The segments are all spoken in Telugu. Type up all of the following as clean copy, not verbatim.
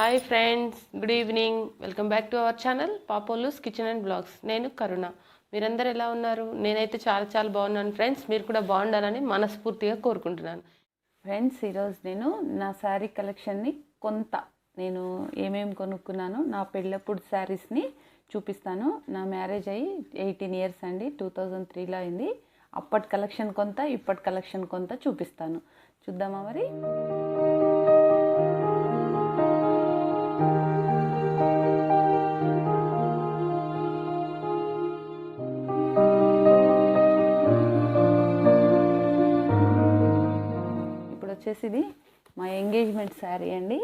Hi friends, good evening. Welcome back to our channel పాపోలుస్ కిచెన్ అండ్ బ్లాగ్స్. నేను కరుణ. మీరందరూ ఎలా ఉన్నారు? నేనైతే చాలా చాలా బాగున్నాను ఫ్రెండ్స్. మీరు కూడా బాగుండాలని మనస్ఫూర్తిగా కోరుకుంటున్నాను. ఫ్రెండ్స్, ఈరోజు నేను నా శారీ కలెక్షన్ని నేను ఏమేమి కొనుక్కున్నాను, నా పెళ్ళప్పుడు శారీస్ని చూపిస్తాను. నా మ్యారేజ్ అయ్యి 18 ఇయర్స్ అండి, 2003లో అయింది. అప్పటి కలెక్షన్ కొంత, ఇప్పటి కలెక్షన్ కొంత చూపిస్తాను. చూద్దామా మరి? వచ్చేసి ఇది మా ఎంగేజ్మెంట్ శారీ అండి.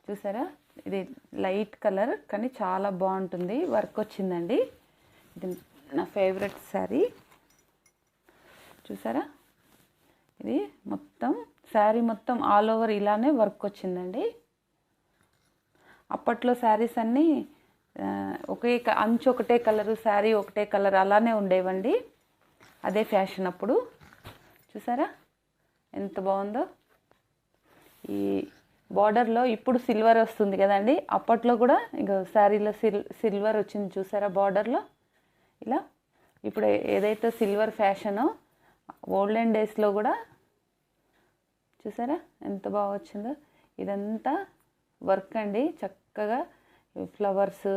చూసారా, ఇది లైట్ కలర్ కానీ చాలా బాగుంటుంది, వర్క్ వచ్చిందండి. ఇది నా ఫేవరెట్ శారీ. చూసారా, ఇది మొత్తం శారీ మొత్తం ఆల్ ఓవర్ ఇలానే వర్క్ వచ్చిందండి. అప్పట్లో శారీస్ అన్నీ అంచు ఒకటే కలరు, శారీ ఒకటే కలర్ అలానే ఉండేవండి. అదే ఫ్యాషన్ అప్పుడు. చూసారా ఎంత బాగుందో. ఈ బార్డర్లో ఇప్పుడు సిల్వర్ వస్తుంది కదండి, అప్పట్లో కూడా ఇంకా శారీలో సిల్వర్ వచ్చింది. చూసారా బార్డర్లో ఇలా. ఇప్పుడు ఏదైతే సిల్వర్ ఫ్యాషనో ఓల్డెన్ డేస్లో కూడా చూసారా ఎంత బాగా వచ్చిందో. ఇదంతా వర్క్ అండి, చక్కగా ఫ్లవర్స్.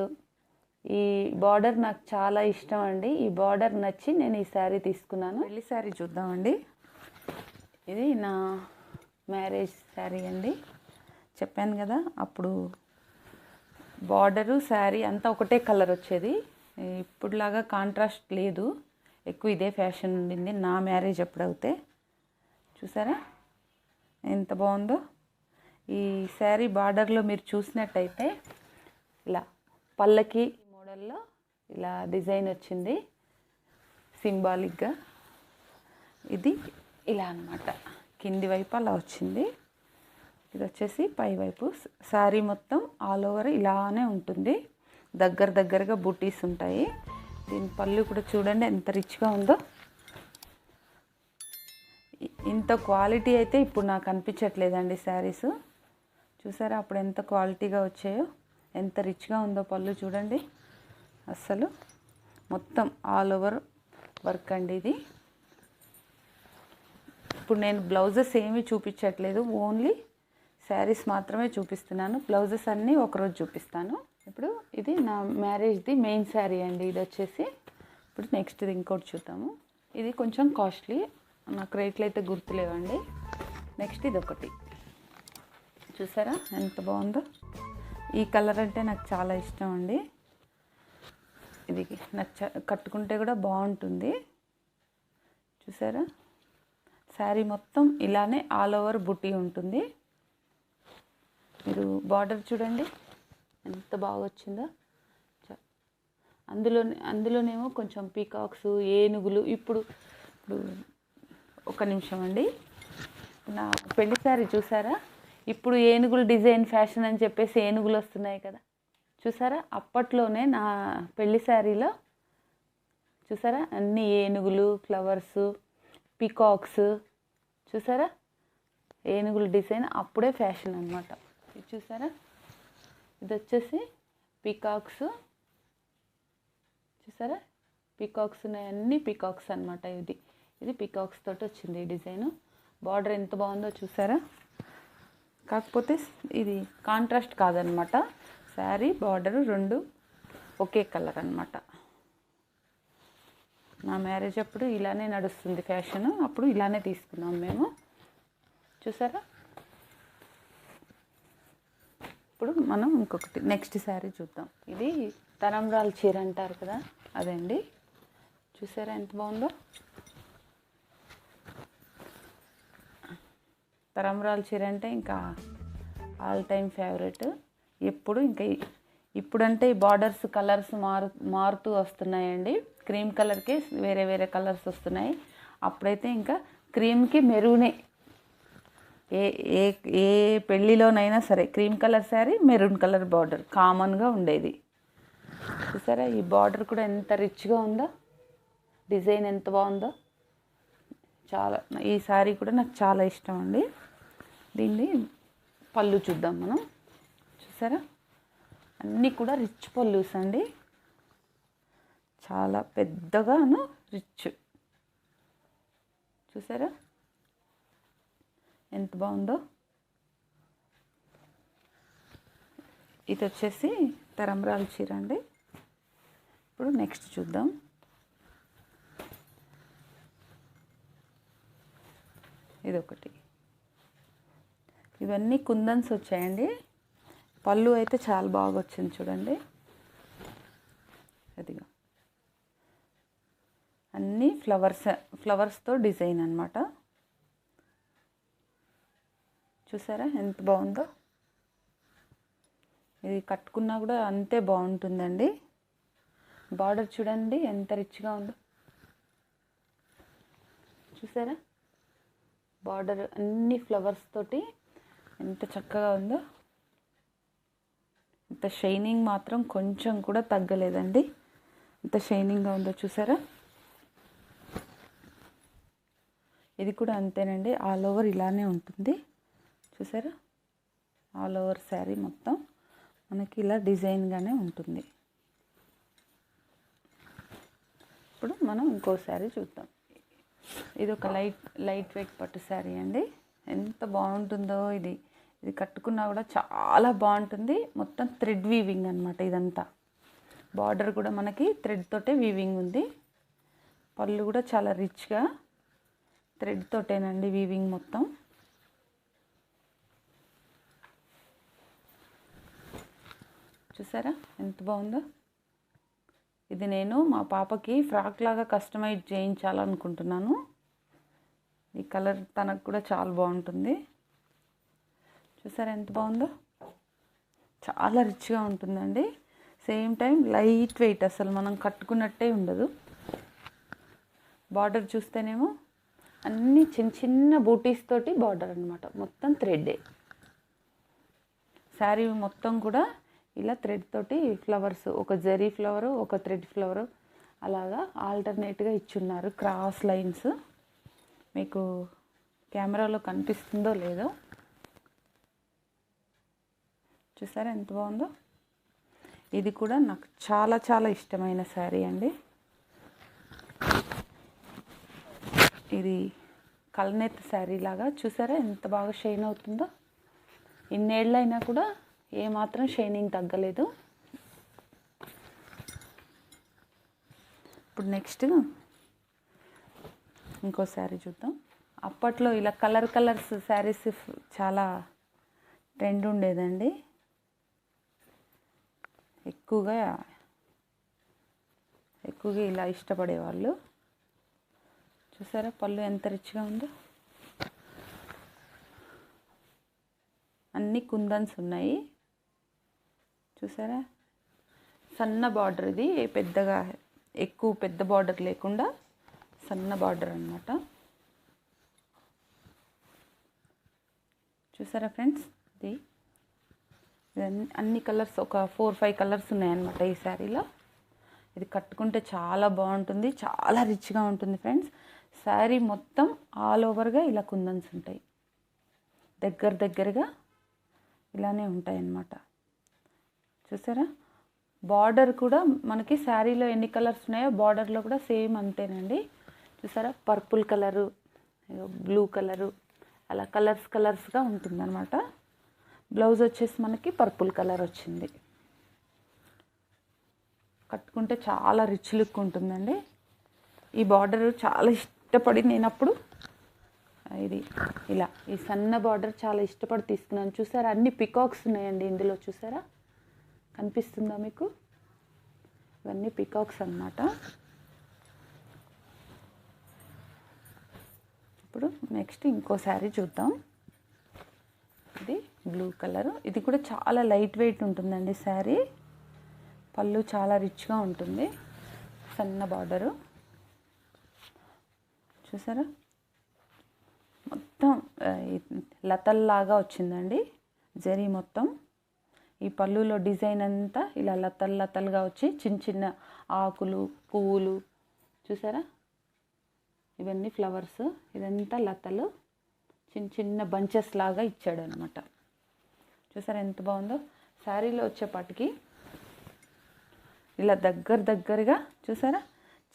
ఈ బార్డర్ నాకు చాలా ఇష్టం అండి. ఈ బార్డర్ నచ్చి నేను ఈ శారీ తీసుకున్నాను. పెళ్లి శారీ చూద్దామండి. ఇది నా మ్యారేజ్ శారీ అండి. చెప్పాను కదా, అప్పుడు బార్డరు శారీ అంతా ఒకటే కలర్ వచ్చేది. ఇప్పుడులాగా కాంట్రాస్ట్ లేదు, ఎక్కువ ఇదే ఫ్యాషన్ ఉండింది నా మ్యారేజ్ అప్పుడైతే. చూసారా ఎంత బాగుందో. ఈ శారీ బార్డర్లో మీరు చూసినట్టయితే ఇలా పల్లకి మోడల్లో ఇలా డిజైన్ వచ్చింది సింబాలిక్గా. ఇది ఇలా అన్నమాట, కింది వైపు అలా వచ్చింది. ఇది వచ్చేసి పై వైపు. శారీ మొత్తం ఆల్ ఓవర్ ఇలానే ఉంటుంది, దగ్గరగా బూటీస్ ఉంటాయి. దీని పళ్ళు కూడా చూడండి ఎంత రిచ్గా ఉందో. ఇంత క్వాలిటీ అయితే ఇప్పుడు నాకు అనిపించట్లేదండి శారీస్. చూసారా అప్పుడు ఎంత క్వాలిటీగా వచ్చాయో, ఎంత రిచ్గా ఉందో పళ్ళు చూడండి. అస్సలు మొత్తం ఆల్ ఓవర్ వర్క్ అండి ఇది. ఇప్పుడు నేను బ్లౌజెస్ ఏమీ చూపించట్లేదు, ఓన్లీ శారీస్ మాత్రమే చూపిస్తున్నాను. బ్లౌజెస్ అన్నీ ఒకరోజు చూపిస్తాను. ఇప్పుడు ఇది నా మ్యారేజ్ది మెయిన్ శారీ అండి. ఇది వచ్చేసి ఇప్పుడు నెక్స్ట్ ఇది ఇంకోటి చూద్దాము. ఇది కొంచెం కాస్ట్లీ, నాకు రేట్లు అయితే గుర్తులేవండి. నెక్స్ట్ ఇది ఒకటి. చూసారా ఎంత బాగుందో. ఈ కలర్ అంటే నాకు చాలా ఇష్టం అండి. ఇది కట్టుకుంటే కూడా బాగుంటుంది. చూసారా శారీ మొత్తం ఇలానే ఆల్ ఓవర్ బుట్టి ఉంటుంది. మీరు బార్డర్ చూడండి ఎంత బాగా వచ్చిందో. అందులోనేమో కొంచెం పీకాక్స్, ఏనుగులు. ఇప్పుడు ఒక నిమిషం అండి, నా పెళ్లి శారీ చూసారా, ఇప్పుడు ఏనుగులు డిజైన్ ఫ్యాషన్ అని చెప్పేసి ఏనుగులు వస్తున్నాయి కదా. చూసారా అప్పట్లోనే నా పెళ్లి శారీలో చూసారా అన్ని ఏనుగులు, ఫ్లవర్స్, పీకాక్స్. చూసారా ఏనుగుల డిజైన్ అప్పుడే ఫ్యాషన్ అనమాట. ఇది చూసారా, ఇది వచ్చేసి పీకాక్స్. చూసారా పీకాక్స్ ఉన్నాయి, అన్ని పీకాక్స్ అనమాట. ఇది పీకాక్స్ తోటి వచ్చింది ఈ డిజైను. బార్డర్ ఎంత బాగుందో చూసారా. కాకపోతే ఇది కాంట్రాస్ట్ కాదనమాట, శారీ బార్డరు రెండు ఒకే కలర్ అనమాట. నా మ్యారేజ్ అప్పుడు ఇలానే నడుస్తుంది ఫ్యాషన్, అప్పుడు ఇలానే తీసుకున్నాం మేము. చూసారా ఇప్పుడు మనం ఇంకొకటి నెక్స్ట్ శారీ చూద్దాం. ఇది తలంబ్రాల చీర అంటారు కదా, అదండి. చూసారా ఎంత బాగుందో. తలంబ్రాల చీర అంటే ఇంకా ఆల్ టైమ్ ఫేవరెట్. ఇప్పుడంటే ఈ బార్డర్స్ కలర్స్ మారుతూ వస్తున్నాయండి. క్రీమ్ కలర్కి వేరే కలర్స్ వస్తున్నాయి. అప్పుడైతే ఇంకా క్రీమ్కి మెరూనే. ఏ పెళ్ళిలోనైనా సరే cream colour sari, maroon colour border కామన్గా ఉండేది. చూసారా ఈ బార్డర్ కూడా ఎంత రిచ్గా ఉందో, డిజైన్ ఎంత బాగుందో. ఈ శారీ కూడా నాకు చాలా ఇష్టం అండి. దీన్ని పళ్ళు చూద్దాం మనం. చూసారా, అన్నీ కూడా రిచ్ పళ్ళుస్ అండి, చాలా పెద్దగాను రిచ్. చూసారా ఎంత బాగుందో. ఇది వచ్చేసి తరంబ్రాల చీర అండి. ఇప్పుడు నెక్స్ట్ చూద్దాం. ఇదొకటి. ఇవన్నీ కుందన్స్ వచ్చాయండి. పళ్ళు అయితే చాలా బాగా వచ్చింది చూడండి. అదిగా అన్నీ ఫ్లవర్స్తో డిజైన్ అన్నమాట. చూసారా ఎంత బాగుందో. ఇది కట్టుకున్నా కూడా అంతే బాగుంటుందండి. బార్డర్ చూడండి ఎంత రిచ్గా ఉందో. చూసారా, బార్డర్ అన్ని ఫ్లవర్స్ తోటి ఎంత చక్కగా ఉందో. ఇంత షైనింగ్ మాత్రం కొంచెం కూడా తగ్గలేదండి, ఎంత షైనింగ్గా ఉందో. చూసారా, ఇది కూడా అంతేనండి, ఆల్ ఓవర్ ఇలానే ఉంటుంది. చూసారా, ఆల్ ఓవర్ శారీ మొత్తం మనకి ఇలా డిజైన్గానే ఉంటుంది. ఇప్పుడు మనం ఇంకో శారీ చూద్దాం. ఇది ఒక లైట్ వెయిట్ పట్టు శారీ అండి. ఎంత బాగుంటుందో ఇది. ఇది కట్టుకున్నా కూడా చాలా బాగుంటుంది. మొత్తం థ్రెడ్ వీవింగ్ అనమాట ఇదంతా. బార్డర్ కూడా మనకి థ్రెడ్ తోటే వీవింగ్ ఉంది. పళ్ళు కూడా చాలా రిచ్గా థ్రెడ్ తోటేనండి వీవింగ్ మొత్తం. చూసారా ఎంత బాగుందో. ఇది నేను మా పాపకి ఫ్రాక్ లాగా కస్టమైజ్ చేయించాలనుకుంటున్నాను. ఈ కలర్ తనకు కూడా చాలా బాగుంటుంది. చూసారా ఎంత బాగుందో. చాలా రిచ్గా ఉంటుందండి. సేమ్ టైం లైట్ వెయిట్, అసలు మనం కట్టుకున్నట్టే ఉండదు. బార్డర్ చూస్తేనేమో అన్నీ చిన్న చిన్న బూటీస్ తోటి బార్డర్ అనమాట, మొత్తం థ్రెడ్డే. శారీ మొత్తం కూడా ఇలా థ్రెడ్ తోటి ఫ్లవర్స్, ఒక జరీ ఫ్లవరు, ఒక థ్రెడ్ ఫ్లవరు అలాగా ఆల్టర్నేట్గా ఇచ్చున్నారు. క్రాస్ లైన్స్ మీకు కెమెరాలో కనిపిస్తుందో లేదో. చూసారా ఎంత బాగుందో. ఇది కూడా నాకు చాలా చాలా ఇష్టమైన శారీ అండి. ఇది కల్నేత్ శారీ లాగా. చూసారా ఎంత బాగా షైన్ అవుతుందో. ఇన్నేళ్ళైనా కూడా ఏమాత్రం షైనింగ్ తగ్గలేదు. ఇప్పుడు నెక్స్ట్ ఇంకో శారీ చూద్దాం. అప్పట్లో ఇలా కలర్స్ శారీస్ చాలా ట్రెండ్ ఉండేదండి. ఎక్కువగా ఇలా ఇష్టపడేవాళ్ళు. చూసారా పళ్ళు ఎంత రిచ్గా ఉందో. అన్ని కుందన్స్ ఉన్నాయి. చూసారా సన్న బార్డర్, ఇది పెద్దగా ఎక్కువ పెద్ద బార్డర్ లేకుండా సన్న బార్డర్ అన్నమాట. చూసారా ఫ్రెండ్స్, ఇది అన్ని కలర్స్, ఒక 4-5 కలర్స్ ఉన్నాయన్నమాట ఈ శారీలో. ఇది కట్టుకుంటే చాలా బాగుంటుంది, చాలా రిచ్గా ఉంటుంది ఫ్రెండ్స్. శారీ మొత్తం ఆల్ ఓవర్గా ఇలా కుందన్స్ ఉంటాయి, దగ్గరగా ఇలానే ఉంటాయి అన్నమాట. చూసారా బార్డర్ కూడా మనకి శారీలో ఎన్ని కలర్స్ ఉన్నాయో బార్డర్లో కూడా సేమ్ అంతేనండి. చూసారా పర్పుల్ కలరు, బ్లూ కలరు, అలా కలర్స్గా ఉంటుందన్నమాట. బ్లౌజ్ వచ్చేసి మనకి పర్పుల్ కలర్ వచ్చింది. కట్టుకుంటే చాలా రిచ్ లుక్ ఉంటుందండి. ఈ బార్డర్ చాలా ఇష్టపడి నేను అప్పుడు ఇది ఇలా ఈ సన్న బార్డర్ చాలా ఇష్టపడి తీసుకున్నాను. చూసారా అన్ని పికాక్స్ ఉన్నాయండి ఇందులో. చూసారా కనిపిస్తుందా మీకు? ఇవన్నీ పికాక్స్ అన్నమాట. ఇప్పుడు నెక్స్ట్ ఇంకో శారీ చూద్దాం. ఇది బ్లూ కలర్. ఇది కూడా చాలా లైట్ వెయిట్ ఉంటుందండి శారీ. పళ్ళు చాలా రిచ్గా ఉంటుంది, సన్న బార్డరు. చూసారా మొత్తం లతల్లాగా వచ్చిందండి జరీ మొత్తం. ఈ పళ్ళులో డిజైన్ అంతా ఇలా లతలుగా వచ్చి చిన్న ఆకులు, పువ్వులు. చూసారా ఇవన్నీ ఫ్లవర్స్, ఇదంతా లతలు చిన్న బంచెస్ లాగా ఇచ్చాడు అనమాట. చూసారా ఎంత బాగుందో. శారీలో వచ్చేపాటికి ఇలా దగ్గరగా చూసారా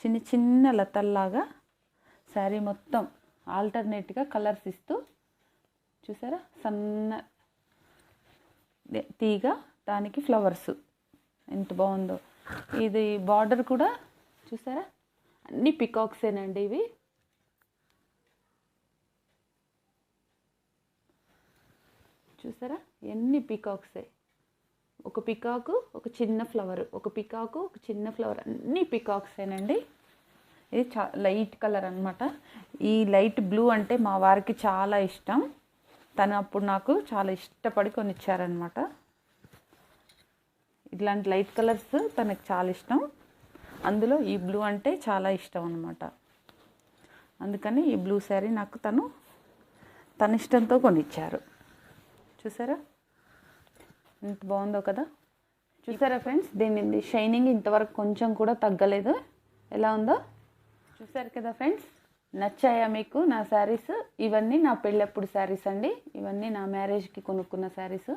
చిన్న చిన్న లతల్లాగా శారీ మొత్తం ఆల్టర్నేట్గా కలర్స్ ఇస్తూ చూసారా సన్న తీగ, దానికి ఫ్లవర్స్ ఎంత బాగుందో. ఇది బార్డర్ కూడా చూసారా అన్ని పికాక్సేనండి ఇవి. చూసారా ఎన్ని పికాక్సే, ఒక పికాకు ఒక చిన్న ఫ్లవర్, ఒక పికాకు ఒక చిన్న ఫ్లవర్, అన్ని పికాక్సేనండి. ఇది లైట్ కలర్ అనమాట. ఈ లైట్ బ్లూ అంటే మా వారికి చాలా ఇష్టం. తను అప్పుడు నాకు చాలా ఇష్టపడి కొనిచ్చారనమాట. ఇట్లాంటి లైట్ కలర్స్ తనకు చాలా ఇష్టం. అందులో ఈ బ్లూ అంటే చాలా ఇష్టం అనమాట. అందుకని ఈ బ్లూ శారీ నాకు తన ఇష్టంతో కొనిచ్చారు. చూసారా ఎంత బాగుందో కదా. చూసారా ఫ్రెండ్స్, దీని షైనింగ్ ఇంతవరకు కొంచెం కూడా తగ్గలేదు. ఎలా ఉందో చూసారు కదా ఫ్రెండ్స్. నచ్చాయా మీకు నా శారీస్? ఇవన్నీ నా పెళ్ళప్పుడు శారీస్ అండి. ఇవన్నీ నా మ్యారేజ్కి కొనుక్కున్న శారీస్.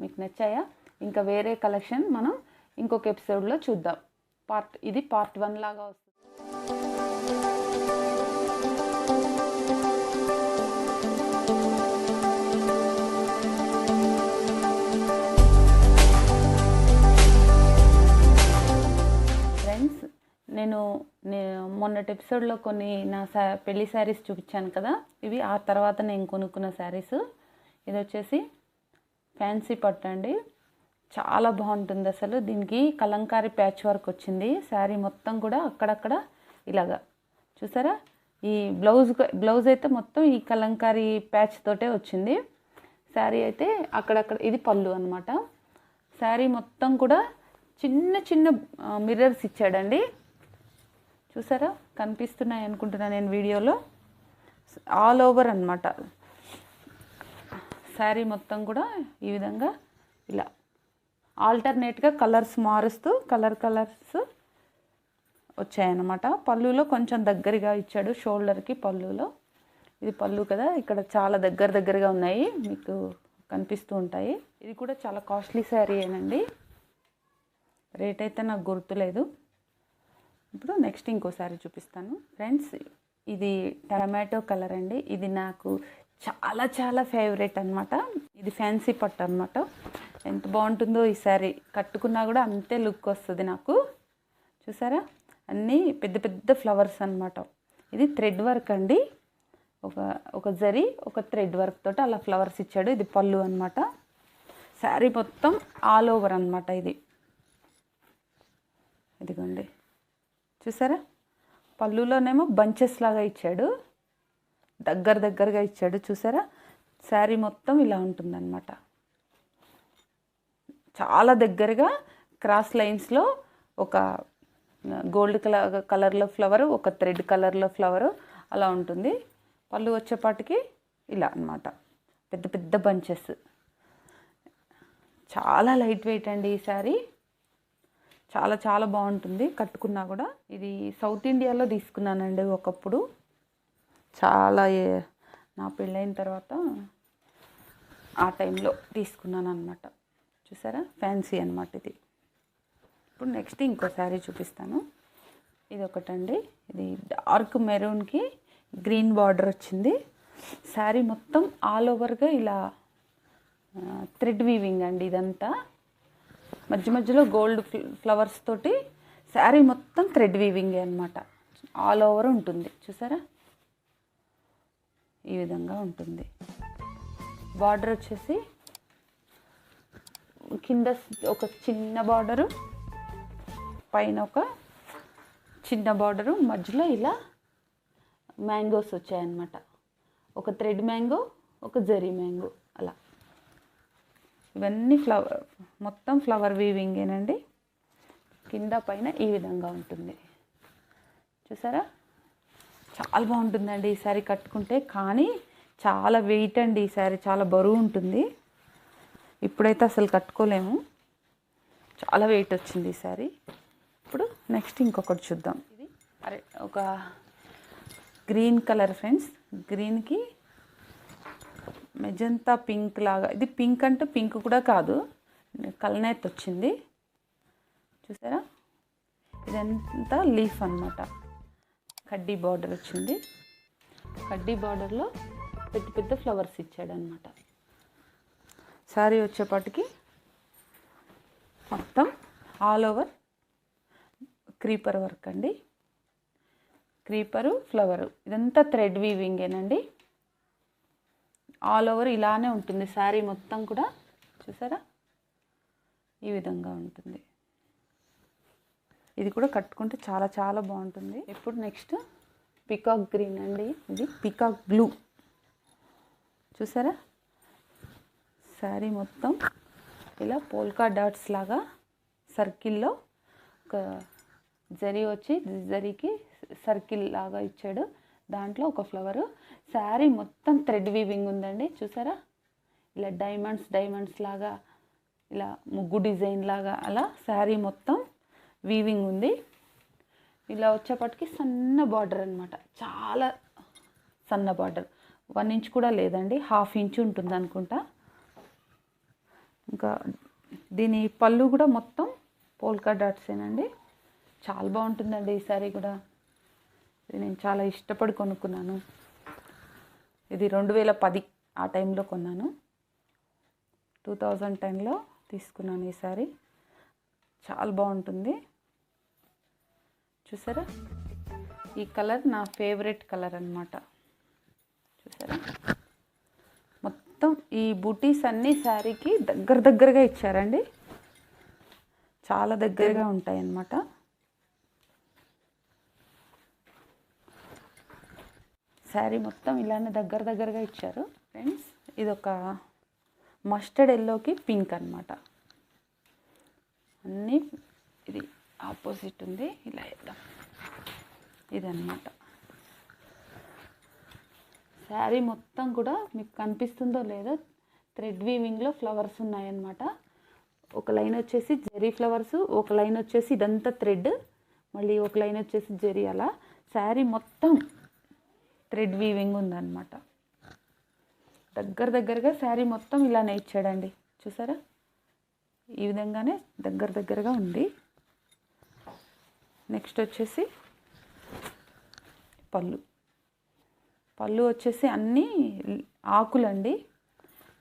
మీకు నచ్చాయా? ఇంకా వేరే కలెక్షన్ మనం ఇంకొక ఎపిసోడ్లో చూద్దాం. ఇది పార్ట్ 1 లాగా వస్తుంది. ఫ్రెండ్స్, నేను మొన్నటి ఎపిసోడ్లో కొన్ని నా పెళ్లి శారీస్ చూపించాను కదా. ఇవి ఆ తర్వాత నేను కొనుక్కున్న శారీస్. ఇది వచ్చేసి ఫ్యాన్సీ పట్టు అండి. చాలా బాగుంటుంది అసలు. దీనికి కలంకారీ ప్యాచ్ వర్క్ వచ్చింది. శారీ మొత్తం కూడా అక్కడక్కడ ఇలాగా చూసారా. ఈ బ్లౌజ్ అయితే మొత్తం ఈ కలంకారీ ప్యాచ్ తోటే వచ్చింది. శారీ అయితే అక్కడక్కడ ఇది పళ్ళు అనమాట. శారీ మొత్తం కూడా చిన్న చిన్న మిర్రర్స్ ఇచ్చాడండి. చూసారా కనిపిస్తున్నాయి అనుకుంటున్నా నేను వీడియోలో. ఆల్ ఓవర్ అనమాట శారీ మొత్తం కూడా ఈ విధంగా ఇలా ఆల్టర్నేట్గా కలర్స్ మారుస్తూ కలర్స్ వచ్చాయన్నమాట. పళ్ళులో కొంచెం దగ్గరగా ఇచ్చాడు, షోల్డర్కి పళ్ళులో. ఇది పళ్ళు కదా, ఇక్కడ చాలా దగ్గరగా ఉన్నాయి, మీకు కనిపిస్తూ ఉంటాయి. ఇది కూడా చాలా కాస్ట్లీ శారీ ఏనండి. రేట్ అయితే నాకు గుర్తులేదు. ఇప్పుడు నెక్స్ట్ ఇంకో శారీ చూపిస్తాను ఫ్రెండ్స్. ఇది టమాటో కలర్ అండి. ఇది నాకు చాలా ఫేవరెట్ అనమాట. ఇది ఫ్యాన్సీ పట్టు అనమాట. ఎంత బాగుంటుందో ఈ శారీ. కట్టుకున్నా కూడా అంతే లుక్ వస్తుంది నాకు. చూసారా అన్నీ పెద్ద ఫ్లవర్స్ అనమాట. ఇది థ్రెడ్ వర్క్ అండి. ఒక జరీ ఒక థ్రెడ్ వర్క్ తోటి అలా ఫ్లవర్స్ ఇచ్చాడు. ఇది పళ్ళు అనమాట. శారీ మొత్తం ఆల్ ఓవర్ అనమాట. ఇదిగోండి చూసారా. పళ్ళులోనేమో బంచెస్ లాగా ఇచ్చాడు, దగ్గరగా ఇచ్చాడు. చూసారా శారీ మొత్తం ఇలా ఉంటుందన్నమాట. చాలా దగ్గరగా క్రాస్ లైన్స్లో ఒక గోల్డ్ కలర్లో ఫ్లవరు, ఒక థ్రెడ్ కలర్లో ఫ్లవరు అలా ఉంటుంది. పళ్ళు వచ్చేపాటికి ఇలా అన్నమాట, పెద్ద బంచెస్. చాలా లైట్ వెయిట్ అండి ఈ శారీ. చాలా బాగుంటుంది కట్టుకున్నా కూడా. ఇది సౌత్ ఇండియాలో తీసుకున్నానండి ఒకప్పుడు. నా పెళ్ళైన తర్వాత ఆ టైంలో తీసుకున్నాను అనమాట. చూసారా ఫ్యాన్సీ అనమాట ఇది. ఇప్పుడు నెక్స్ట్ ఇంకో శారీ చూపిస్తాను. ఇది ఒకటండి. ఇది డార్క్ మెరూన్కి గ్రీన్ బార్డర్ వచ్చింది. శారీ మొత్తం ఆల్ ఓవర్గా ఇలా థ్రెడ్ వీవింగ్ అండి. ఇదంతా మధ్యలో గోల్డ్ ఫ్లవర్స్ తోటి శారీ మొత్తం థ్రెడ్ వీవింగే అనమాట. ఆల్ ఓవర్ ఉంటుంది. చూసారా ఈ విధంగా ఉంటుంది. బార్డర్ వచ్చేసి కింద ఒక చిన్న బార్డరు, పైన ఒక చిన్న బార్డరు, మధ్యలో ఇలా మ్యాంగోస్ వచ్చాయన్నమాట. ఒక థ్రెడ్ మ్యాంగో, ఒక జరీ మ్యాంగో అలా. ఇవన్నీ మొత్తం ఫ్లవర్ వీవింగేనండి. కింద పైన ఈ విధంగా ఉంటుంది. చూసారా చాలా బాగుంటుందండి ఈ శారీ కట్టుకుంటే. కానీ చాలా వెయిట్ అండి ఈ శారీ, చాలా బరువు ఉంటుంది. ఇప్పుడైతే అసలు కట్టుకోలేము, చాలా వెయిట్ వచ్చింది ఈ శారీ. ఇప్పుడు నెక్స్ట్ ఇంకొకటి చూద్దాం. ఇది ఒక గ్రీన్ కలర్ ఫ్రెండ్స్. గ్రీన్కి మెజంతా పింక్ లాగా, ఇది పింక్ అంటే పింక్ కూడా కాదు, కలనేత్ వచ్చింది చూసారా. ఇదంతా లీఫ్ అన్నమాట. కడ్డీ బార్డర్ వచ్చింది. కడ్డీ బార్డర్లో పెద్ద పెద్ద ఫ్లవర్స్ ఇచ్చాడనమాట. శారీ వచ్చేపాటికి మొత్తం ఆల్ ఓవర్ క్రీపర్ వర్క్ అండి. క్రీపరు, ఫ్లవరు, ఇదంతా థ్రెడ్ వీవింగేనండి. ఆల్ ఓవర్ ఇలానే ఉంటుంది శారీ మొత్తం కూడా. చూసారా, ఈ విధంగా ఉంటుంది. ఇది కూడా కట్టుకుంటే చాలా చాలా బాగుంటుంది. ఇప్పుడు నెక్స్ట్ పికాక్ గ్రీన్ అండి. ఇది పికాక్ బ్లూ. చూసారా, శారీ మొత్తం ఇలా పోల్కా డాట్స్ లాగా సర్కిల్లో ఒక జరీ వచ్చి, జరీకి సర్కిల్ లాగా ఇచ్చాడు. దాంట్లో ఒక ఫ్లవరు. శారీ మొత్తం థ్రెడ్ వీవింగ్ ఉందండి. చూసారా, ఇలా డైమండ్స్ లాగా, ఇలా ముగ్గు డిజైన్ లాగా అలా శారీ మొత్తం వీవింగ్ ఉంది. ఇలా వచ్చేపటికి సన్న బార్డర్ అనమాట. చాలా సన్న బార్డర్, 1 ఇంచ్ కూడా లేదండి, 1/2 ఇంచ్ ఉంటుంది అనుకుంటా. ఇంకా దీని పళ్ళు కూడా మొత్తం పోల్కా డాట్సేనండి. చాలా బాగుంటుందండి ఈ శారీ కూడా. ఇది నేను చాలా ఇష్టపడి కొనుక్కున్నాను. ఇది 2010 ఆ టైంలో కొన్నాను. 2010లో తీసుకున్నాను ఈ శారీ. చాలా బాగుంటుంది. చూసారా, ఈ కలర్ నా ఫేవరెట్ కలర్ అన్నమాట. చూసారా, మొత్తం ఈ బూటీస్ అన్నీ శారీకి దగ్గరగా ఇచ్చారండి. చాలా దగ్గరగా ఉంటాయి అన్నమాట. శారీ మొత్తం ఇలానే దగ్గరగా ఇచ్చారు ఫ్రెండ్స్. ఇది ఒక మస్టర్డ్ ఎల్లోకి పింక్ అన్నమాట. అన్నీ ఇది ఆపోజిట్ ఉంది. ఇలా వేద్దాం. ఇదన్నమాట శారీ మొత్తం కూడా. మీకు కనిపిస్తుందో లేదో, థ్రెడ్ వీవింగ్లో ఫ్లవర్స్ ఉన్నాయన్నమాట. ఒక లైన్ వచ్చేసి జెరీ ఫ్లవర్స్, ఒక లైన్ వచ్చేసి ఇదంతా థ్రెడ్, మళ్ళీ ఒక లైన్ వచ్చేసి జెరీ. అలా శారీ మొత్తం థ్రెడ్ వీవింగ్ ఉందన్నమాట. దగ్గరగా శారీ మొత్తం ఇలానే ఇచ్చాడండి. చూసారా, ఈ విధంగానే దగ్గరగా ఉంది. నెక్స్ట్ వచ్చేసి పళ్ళు వచ్చేసి అన్నీ ఆకులండి.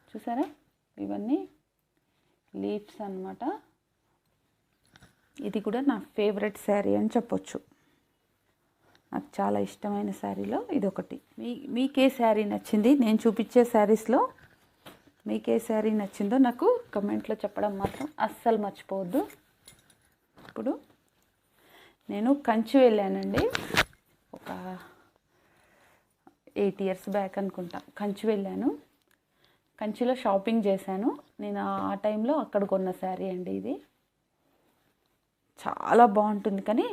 చూసారా, ఇవన్నీ లీవ్స్ అన్నమాట. ఇది కూడా నా ఫేవరెట్ శారీ అని చెప్పొచ్చు. నాకు చాలా ఇష్టమైన శారీలో ఇది ఒకటి. మీకే శారీ నచ్చింది? నేను చూపించే శారీస్లో మీకే శారీ నచ్చిందో నాకు కమెంట్లో చెప్పడం మాత్రం అస్సలు మర్చిపోవద్దు. ఇప్పుడు నేను కంచి వెళ్ళానండి. ఒక 8 years బ్యాక్ అనుకుంటా కంచి వెళ్ళాను. కంచిలో షాపింగ్ చేశాను నేను. ఆ టైంలో అక్కడ కొన్న శారీ అండి ఇది. చాలా బాగుంటుంది, కానీ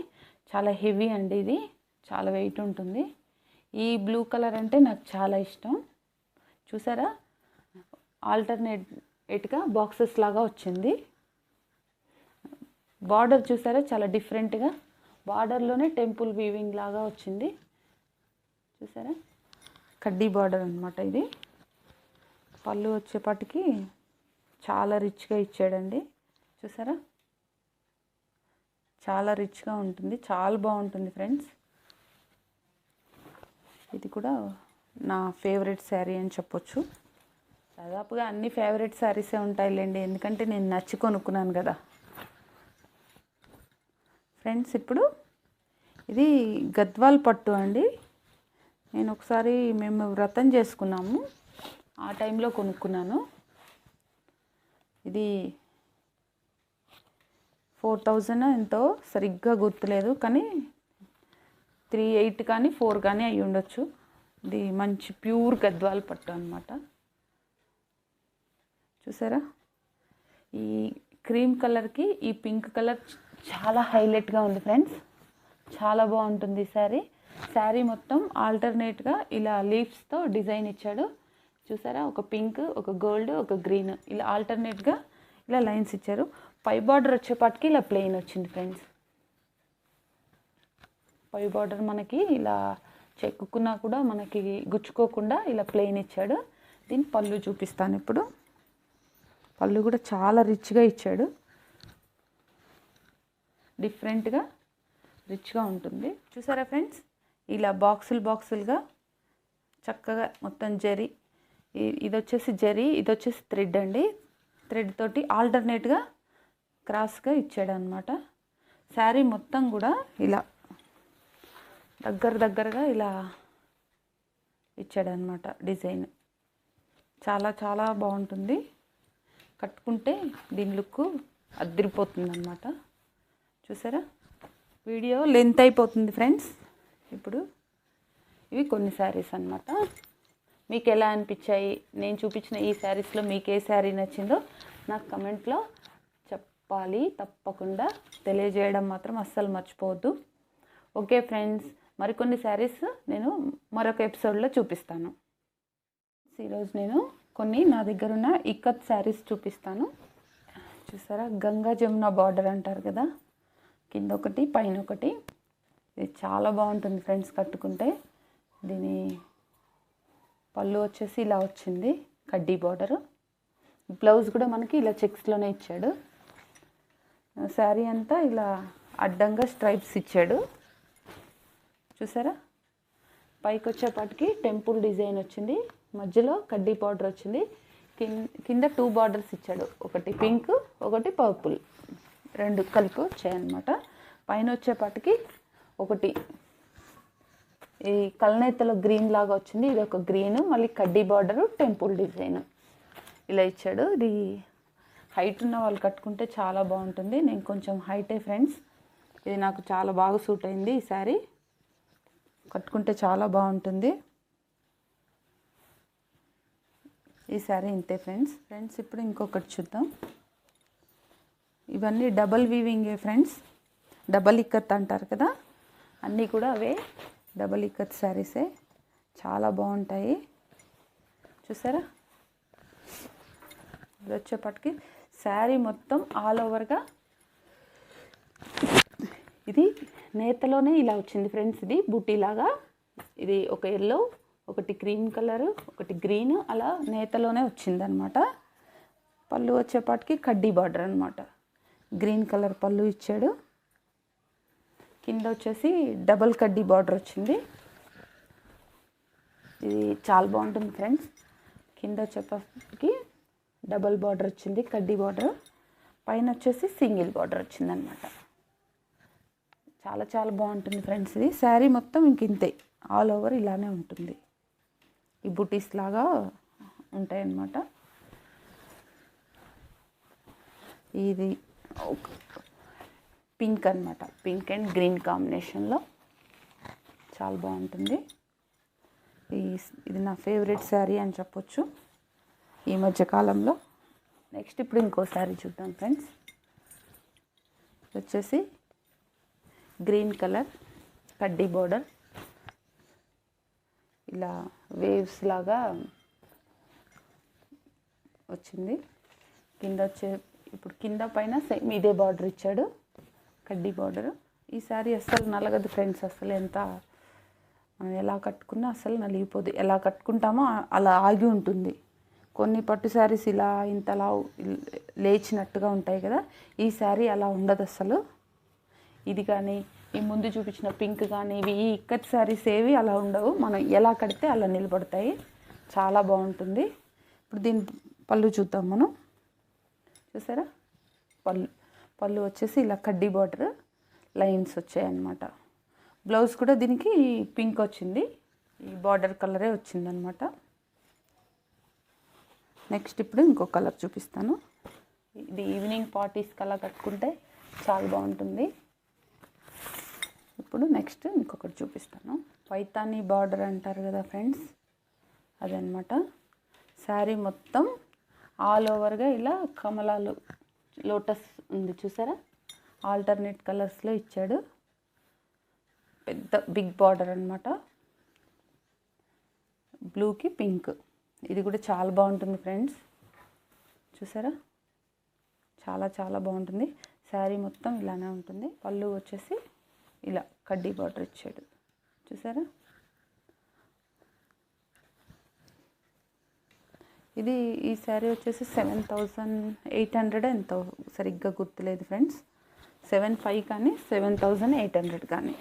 చాలా హెవీ అండి. ఇది చాలా వెయిట్ ఉంటుంది. ఈ బ్లూ కలర్ అంటే నాకు చాలా ఇష్టం. చూసారా, ఆల్టర్నేట్గా బాక్సెస్ లాగా వచ్చింది. బార్డర్ చూసారా, చాలా డిఫరెంట్గా బార్డర్లోనే టెంపుల్ వీవింగ్ లాగా వచ్చింది. చూసారా, కడ్డీ బార్డర్ అన్నమాట ఇది. పళ్ళు వచ్చేపాటికి చాలా రిచ్గా ఇచ్చాడండి. చూసారా, చాలా రిచ్గా ఉంటుంది, చాలా బాగుంటుంది ఫ్రెండ్స్. ఇది కూడా నా ఫేవరెట్ శారీ అని చెప్పొచ్చు. దాదాపుగా అన్ని ఫేవరెట్ శారీసే ఉంటాయిలేండి, ఎందుకంటే నేను నచ్చి కొనుక్కున్నాను కదా ఫ్రెండ్స్. ఇప్పుడు ఇది గద్వాల్ పట్టు అండి. నేను ఒకసారి మేము వ్రతం చేసుకున్నాము, ఆ టైంలో కొనుక్కున్నాను. ఇది 4000 ఎంతో సరిగ్గా గుర్తులేదు, కానీ 38 కానీ 4 కానీ అయి ఉండొచ్చు. ఇది మంచి ప్యూర్ గద్వాల్ పట్టు అన్నమాట. చూసారా, ఈ క్రీమ్ కలర్కి ఈ పింక్ కలర్ చాలా హైలైట్గా ఉంది ఫ్రెండ్స్. చాలా బాగుంటుంది శారీ. శారీ మొత్తం ఆల్టర్నేట్గా ఇలా లీవ్స్తో డిజైన్ ఇచ్చాడు. చూసారా, ఒక పింక్, ఒక గోల్డ్, ఒక గ్రీన్, ఇలా ఆల్టర్నేట్గా ఇలా లైన్స్ ఇచ్చారు. పై బార్డర్ వచ్చేపాటికి ఇలా ప్లెయిన్ వచ్చింది ఫ్రెండ్స్. పై బార్డర్ మనకి ఇలా చెక్కుకున్నా కూడా మనకి గుచ్చుకోకుండా ఇలా ప్లెయిన్ ఇచ్చాడు. దీని పళ్ళు చూపిస్తాను ఇప్పుడు. పళ్ళు కూడా చాలా రిచ్గా ఇచ్చాడు, డిఫరెంట్గా రిచ్గా ఉంటుంది. చూసారా ఫ్రెండ్స్, ఇలా బాక్సులుగా చక్కగా మొత్తం జరీ, ఇది వచ్చేసి జరీ, ఇది వచ్చేసి థ్రెడ్ అండి. థ్రెడ్ తోటి ఆల్టర్నేట్గా క్రాస్గా ఇచ్చాడు అనమాట. శారీ మొత్తం కూడా ఇలా దగ్గరగా ఇలా ఇచ్చాడనమాట డిజైన్. చాలా చాలా బాగుంటుంది, కట్టుకుంటే దీని లుక్ అదిరిపోతుంది అనమాట. చూసారా, వీడియో లెంత్ అయిపోతుంది ఫ్రెండ్స్. ఇప్పుడు ఇవి కొన్ని శారీస్ అన్నమాట. మీకు ఎలా అనిపించాయి, నేను చూపించిన ఈ శారీస్లో మీకు ఏ శారీ నచ్చిందో నాకు కమెంట్లో చెప్పాలి, తప్పకుండా తెలియజేయడం మాత్రం అస్సలు మర్చిపోవద్దు. ఓకే ఫ్రెండ్స్, మరికొన్ని శారీస్ నేను మరొక ఎపిసోడ్లో చూపిస్తాను. ఈరోజు నేను కొన్ని నా దగ్గర ఉన్న ఇక్కత్ శారీస్ చూపిస్తాను. చూసారా, గంగా జమున బార్డర్ అంటారు కదా, కింద ఒకటి పైన ఒకటి. ఇది చాలా బాగుంటుంది ఫ్రెండ్స్ కట్టుకుంటే. దీని పళ్ళు వచ్చేసి ఇలా వచ్చింది, కడ్డీ బార్డరు. బ్లౌజ్ కూడా మనకి ఇలా చెక్స్లోనే ఇచ్చాడు. శారీ అంతా ఇలా అడ్డంగా స్ట్రైప్స్ ఇచ్చాడు. చూసారా, పైకి వచ్చేపాటికి టెంపుల్ డిజైన్ వచ్చింది, మధ్యలో కడ్డీ బార్డర్ వచ్చింది, కింద 2 బార్డర్స్ ఇచ్చాడు, ఒకటి పింక్ ఒకటి పర్పుల్, 2 కలిపి వచ్చాయన్నమాట. పైన వచ్చేపాటికి ఒకటి ఈ కలనేతలో గ్రీన్ లాగా వచ్చింది, ఇది ఒక గ్రీన్, మళ్ళీ కడ్డీ బార్డరు టెంపుల్ డిజైన్ ఇలా ఇచ్చాడు. ఇది హైట్ ఉన్న వాళ్ళు కట్టుకుంటే చాలా బాగుంటుంది. నేను కొంచెం హైటే ఫ్రెండ్స్, ఇది నాకు చాలా బాగా సూట్ అయింది. ఈ శారీ కట్టుకుంటే చాలా బాగుంటుంది. ఈ శారీ ఇంతే ఫ్రెండ్స్. ఇప్పుడు ఇంకొకటి చూద్దాం. ఇవన్నీ డబల్ వీవింగే ఫ్రెండ్స్, డబల్ ఇక్కత్ అంటారు కదా, అన్నీ కూడా అవే డబల్ ఇక్కత్ శారీసే, చాలా బాగుంటాయి. చూసారా, ఇది వచ్చేపటికి శారీ మొత్తం ఆల్ ఓవర్గా ఇది నేతలోనే ఇలా వచ్చింది ఫ్రెండ్స్. ఇది బూటీలాగా, ఇది ఒక ఎల్లో, ఒకటి క్రీమ్ కలరు, ఒకటి గ్రీన్, అలా నేతలోనే వచ్చిందనమాట. పళ్ళు వచ్చేపాటికి కడ్డీ బార్డర్ అనమాట, గ్రీన్ కలర్ పళ్ళు ఇచ్చాడు. కింద వచ్చేసి డబల్ కడ్డీ బార్డర్ వచ్చింది. ఇది చాలా బాగుంటుంది ఫ్రెండ్స్. కింద వచ్చేపాటికి డబల్ బార్డర్ వచ్చింది, కడ్డీ బార్డర్, పైన వచ్చేసి సింగిల్ బార్డర్ వచ్చిందనమాట. చాలా చాలా బాగుంటుంది ఫ్రెండ్స్. ఇది శారీ మొత్తం ఇంతే, ఆల్ ఓవర్ ఇలానే ఉంటుంది. ఈ బుటీస్ లాగా ఉంటాయన్నమాట. ఇది పింక్ అనమాట, పింక్ అండ్ గ్రీన్ కాంబినేషన్లో చాలా బాగుంటుంది. ఇది నా ఫేవరెట్ శారీ అని చెప్పొచ్చు ఈ మధ్యకాలంలో. నెక్స్ట్ ఇప్పుడు ఇంకో శారీ చూద్దాం ఫ్రెండ్స్. వచ్చేసి గ్రీన్ కలర్ కడ్డీ బార్డర్, ఇలా వేవ్స్ లాగా వచ్చింది. ఇప్పుడు కింద పైన సేమ్ ఇదే బార్డర్ ఇచ్చాడు, కడ్డీ బార్డర్. ఈ శారీ అస్సలు నలగదు ఫ్రెండ్స్, అసలు ఎంత మనం ఎలా కట్టుకున్నా అసలు నలిగిపోదు. ఎలా కట్టుకుంటామో అలా ఆగి ఉంటుంది. కొన్ని పట్టు శారీస్ ఇలా ఇంతలా లేచినట్టుగా ఉంటాయి కదా, ఈ శారీ అలా ఉండదు అసలు. ఇది కానీ ఈ ముందు చూపించిన పింక్ కానీ ఇవి ఈ ఇక్కత్ శారీస్ ఏవి అలా ఉండవు, మనం ఎలా కడితే అలా నిలబడతాయి. చాలా బాగుంటుంది. ఇప్పుడు దీని పళ్ళు చూద్దాం మనం. చూసారా, పళ్ళు వచ్చేసి ఇలా కడ్డీ బార్డర్ లైన్స్ వచ్చాయన్నమాట. బ్లౌజ్ కూడా దీనికి పింక్ వచ్చింది, ఈ బార్డర్ కలరే వచ్చిందనమాట. నెక్స్ట్ ఇప్పుడు ఇంకో కలర్ చూపిస్తాను. ఇది ఈవినింగ్ పార్టీస్కి అలా కట్టుకుంటే చాలా బాగుంటుంది. ఇప్పుడు నెక్స్ట్ ఇంకొకటి చూపిస్తాను. పైతానీ బార్డర్ అంటారు కదా ఫ్రెండ్స్, అదనమాట. శారీ మొత్తం ఆల్ ఓవర్గా ఇలా కమలాలు, లోటస్ ఉంది చూసారా, ఆల్టర్నేట్ కలర్స్లో ఇచ్చాడు. పెద్ద బిగ్ బార్డర్ అనమాట, బ్లూకి పింక్. ఇది కూడా చాలా బాగుంటుంది ఫ్రెండ్స్. చూసారా, చాలా చాలా బాగుంటుంది. శారీ మొత్తం ఇలానే ఉంటుంది. పళ్ళు వచ్చేసి ఇలా కడ్డీ బార్డర్ ఇచ్చాడు. చూసారా, ఇది ఈ శారీ వచ్చేసి 7,800 ఎంతో సరిగ్గా గుర్తులేదు ఫ్రెండ్స్. 7,500 కానీ 7,800 కానీ.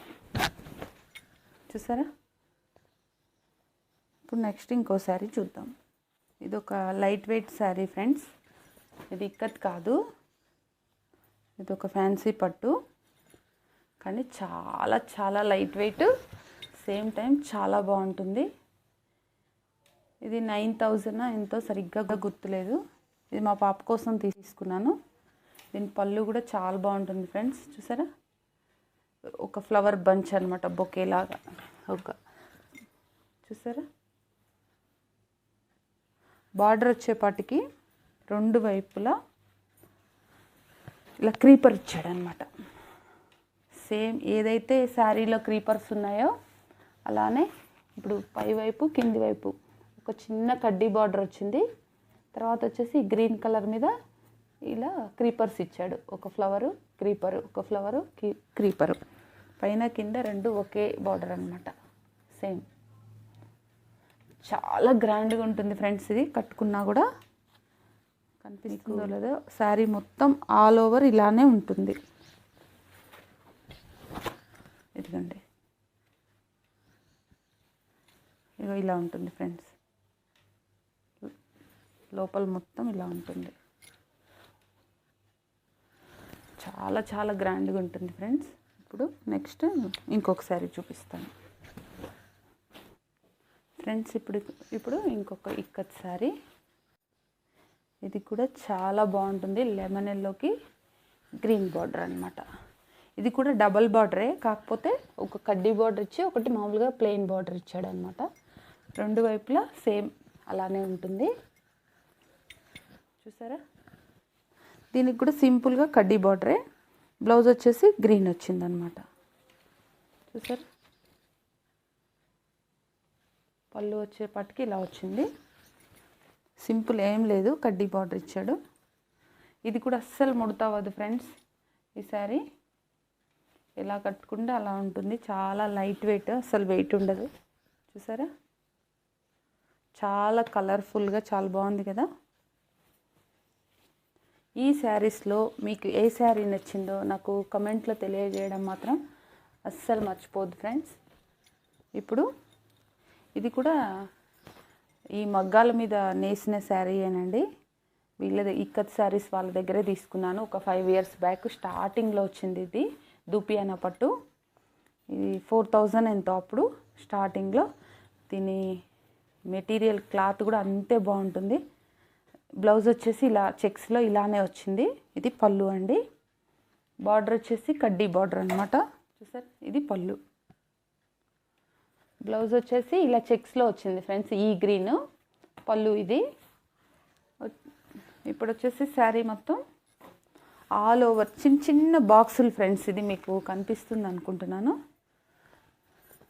చూసారా? ఇప్పుడు నెక్స్ట్ ఇంకో శారీ చూద్దాం. ఇది ఒక లైట్ వెయిట్ శారీ ఫ్రెండ్స్. ఇది ఇక్కత్ కాదు, ఇది ఒక ఫ్యాన్సీ పట్టు, కానీ చాలా చాలా లైట్ వెయిట్, సేమ్ టైం చాలా బాగుంటుంది. ఇది 9,000 ఎంతో సరిగ్గా గుర్తులేదు. ఇది మా పాప కోసం తీసుకున్నాను. దీని పళ్ళు కూడా చాలా బాగుంటుంది ఫ్రెండ్స్. చూసారా? ఒక ఫ్లవర్ బంచ్ అనమాట, బొకే లాగా. చూసారా? బార్డర్ వచ్చేపాటికి రెండు వైపులా ఇలా క్రీపర్ ఇచ్చాడనమాట. సేమ్ ఏదైతే శారీలో క్రీపర్స్ ఉన్నాయో అలానే ఇప్పుడు పై వైపు కింది వైపు ఒక చిన్న కడ్డీ బార్డర్ వచ్చింది. తర్వాత వచ్చేసి గ్రీన్ కలర్ మీద ఇలా క్రీపర్స్ ఇచ్చాడు. ఒక ఫ్లవరు క్రీపరు, ఒక ఫ్లవరు క్రీపరు, పైన కింద రెండు ఒకే బార్డర్ అనమాట. సేమ్ చాలా గ్రాండ్గా ఉంటుంది ఫ్రెండ్స్. ఇది కట్టుకున్నా కూడా కనిపిస్తుందో లేదో, శారీ మొత్తం ఆల్ ఓవర్ ఇలానే ఉంటుంది. ఇదిగండి, ఇగో ఇలా ఉంటుంది ఫ్రెండ్స్. లోపల మొత్తం ఇలా ఉంటుంది. చాలా చాలా గ్రాండ్గా ఉంటుంది ఫ్రెండ్స్. ఇప్పుడు నెక్స్ట్ ఇంకొక శారీ చూపిస్తాను ఫ్రెండ్స్. ఇప్పుడు ఇంకొక ఇక్కత్ శారీ. ఇది కూడా చాలా బాగుంటుంది. లెమన్ ఎల్లోకి గ్రీన్ బార్డర్ అనమాట. ఇది కూడా డబల్ బార్డరే, కాకపోతే ఒక కడ్డీ బార్డర్ ఇచ్చి ఒకటి మామూలుగా ప్లెయిన్ బార్డర్ ఇచ్చాడు అనమాట. రెండు వైపులా సేమ్ అలానే ఉంటుంది. చూసారా? దీనికి కూడా సింపుల్గా కడ్డీ బార్డరే, బ్లౌజ్ వచ్చేసి గ్రీన్ వచ్చిందనమాట. చూసారా? పళ్ళు వచ్చేపటికి ఇలా వచ్చింది. సింపుల్ ఏం లేదు, కడ్డీ బార్డర్ ఇచ్చాడు. ఇది కూడా అస్సలు ముడతావద్దు ఫ్రెండ్స్. ఈ శారీ ఎలా కట్టుకుంటే అలా ఉంటుంది. చాలా లైట్ వెయిట్, అసలు వెయిట్ ఉండదు. చూసారా? చాలా కలర్ఫుల్గా చాలా బాగుంది కదా. ఈ శారీస్లో మీకు ఏ శారీ నచ్చిందో నాకు కమెంట్లో తెలియజేయడం మాత్రం అస్సలు మర్చిపోద్దు ఫ్రెండ్స్. ఇప్పుడు ఇది కూడా ఈ మగ్గాల మీద నేసిన శారీ ఏనండి. వీళ్ళది ఇక్కత్ శారీస్ వాళ్ళ దగ్గరే తీసుకున్నాను. ఒక 5 years బ్యాక్ స్టార్టింగ్లో వచ్చింది ఇది దూపియానా పట్టు. ఇది 4,000 ఎంతో అప్పుడు స్టార్టింగ్లో. దీని మెటీరియల్ క్లాత్ కూడా అంతే బాగుంటుంది. బ్లౌజ్ వచ్చేసి ఇలా చెక్స్లో ఇలానే వచ్చింది. ఇది పళ్ళు అండి. బార్డర్ వచ్చేసి కడ్డీ బార్డర్ అనమాట. చూసారు? ఇది పళ్ళు. బ్లౌజ్ వచ్చేసి ఇలా చెక్స్లో వచ్చింది ఫ్రెండ్స్. ఈ గ్రీన్ పళ్ళు ఇది. ఇప్పుడు వచ్చేసి శారీ మొత్తం ఆల్ ఓవర్ చిన్న చిన్న బాక్సులు ఫ్రెండ్స్. ఇది మీకు కనిపిస్తుంది అనుకుంటున్నాను.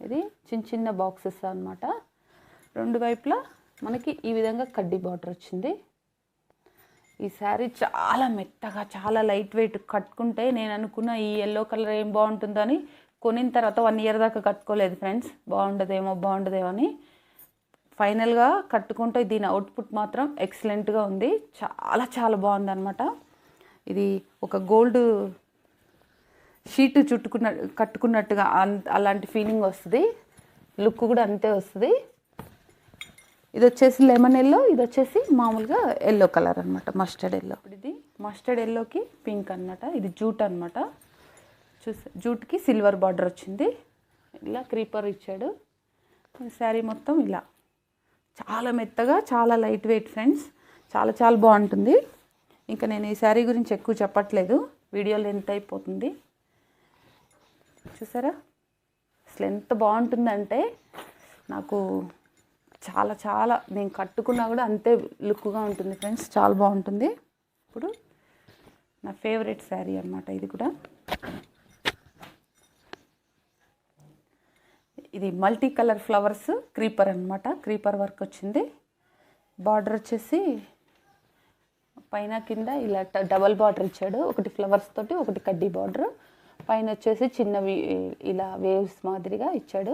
ఇది చిన్న చిన్న బాక్సెస్ అనమాట. రెండు వైపులా మనకి ఈ విధంగా కడ్డీ బార్డర్ వచ్చింది. ఈ శారీ చాలా మెత్తగా చాలా లైట్ వెయిట్. కట్టుకుంటే నేను అనుకున్న ఈ ఎల్లో కలర్ ఏం బాగుంటుందని కొనిన తర్వాత 1 year దాకా కట్టుకోలేదు ఫ్రెండ్స్. బాగుండదేమో అని. ఫైనల్గా కట్టుకుంటే దీని అవుట్పుట్ మాత్రం ఎక్సలెంట్గా ఉంది. చాలా చాలా బాగుంది అనమాట. ఇది ఒక గోల్డ్ షీట్ కట్టుకున్నట్టుగా అలాంటి ఫీలింగ్ వస్తుంది. లుక్ కూడా అంతే వస్తుంది. ఇది వచ్చేసి లెమన్ ఎల్లో, ఇది వచ్చేసి మామూలుగా ఎల్లో కలర్ అనమాట, మస్టర్డ్ ఎల్లో. ఇది మస్టర్డ్ ఎల్లోకి పింక్ అనమాట. ఇది జూట్ అనమాట. జూట్కి సిల్వర్ బార్డర్ వచ్చింది. ఇలా క్రీపర్ ఇచ్చాడు. శారీ మొత్తం ఇలా చాలా మెత్తగా చాలా లైట్ వెయిట్ ఫ్రెండ్స్. చాలా చాలా బాగుంటుంది. ఇంకా నేను ఈ శారీ గురించి ఎక్కువ చెప్పట్లేదు, వీడియో లెంత్ అయిపోతుంది. చూసారా? అసలు ఎంత బాగుంటుందంటే నాకు చాలా చాలా నేను కట్టుకున్నా కూడా అంతే లుక్గా ఉంటుంది ఫ్రెండ్స్. చాలా బాగుంటుంది. ఇప్పుడు నా ఫేవరెట్ శారీ అనమాట ఇది కూడా. ఇది మల్టీ కలర్ ఫ్లవర్స్ క్రీపర్ అనమాట. క్రీపర్ వర్క్ వచ్చింది. బార్డర్ వచ్చేసి పైన కింద ఇలా డబల్ బార్డర్ ఇచ్చాడు. ఒకటి ఫ్లవర్స్ తోటి, ఒకటి కడ్డీ బార్డర్. పైన వచ్చేసి చిన్నవి ఇలా వేవ్స్ మాదిరిగా ఇచ్చాడు.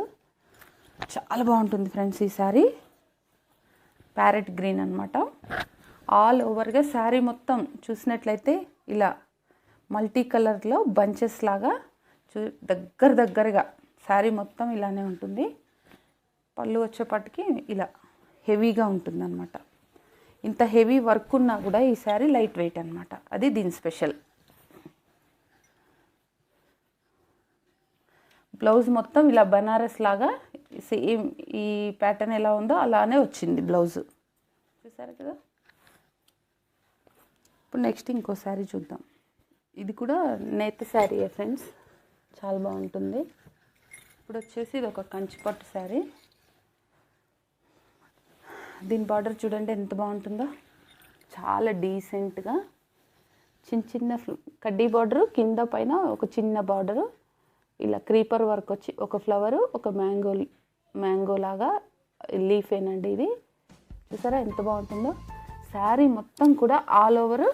చాలా బాగుంటుంది ఫ్రెండ్స్ ఈ శారీ. ప్యారెట్ గ్రీన్ అనమాట. ఆల్ ఓవర్గా శారీ మొత్తం చూసినట్లయితే ఇలా మల్టీ కలర్లో బంచెస్ లాగా దగ్గరగా శారీ మొత్తం ఇలానే ఉంటుంది. పళ్ళు వచ్చేపటికి ఇలా హెవీగా ఉంటుంది అనమాట. ఇంత హెవీ వర్క్ ఉన్నా కూడా ఈ శారీ లైట్ వెయిట్ అనమాట. అది దీని స్పెషల్. బ్లౌజ్ మొత్తం ఇలా బనారస్ లాగా సేమ్ ఈ ప్యాటర్న్ ఎలా ఉందో అలానే వచ్చింది బ్లౌజ్. చూసారు కదా. ఇప్పుడు నెక్స్ట్ ఇంకో శారీ చూద్దాం. ఇది కూడా నేత శారీ ఫ్రెండ్స్, చాలా బాగుంటుంది. ఇప్పుడు వచ్చేసి ఇది ఒక కంచిపట్టు శారీ. దీని బార్డర్ చూడండి ఎంత బాగుంటుందో, చాలా డీసెంట్గా చిన్న కడ్డీ బార్డరు, కింద పైన ఒక చిన్న బార్డరు, ఇలా క్రీపర్ వర్క్ వచ్చి ఒక ఫ్లవరు, ఒక మ్యాంగో లాగా లీఫ్ ఏనండి ఇది. చూసారా ఎంత బాగుంటుందో. శారీ మొత్తం కూడా ఆల్ ఓవర్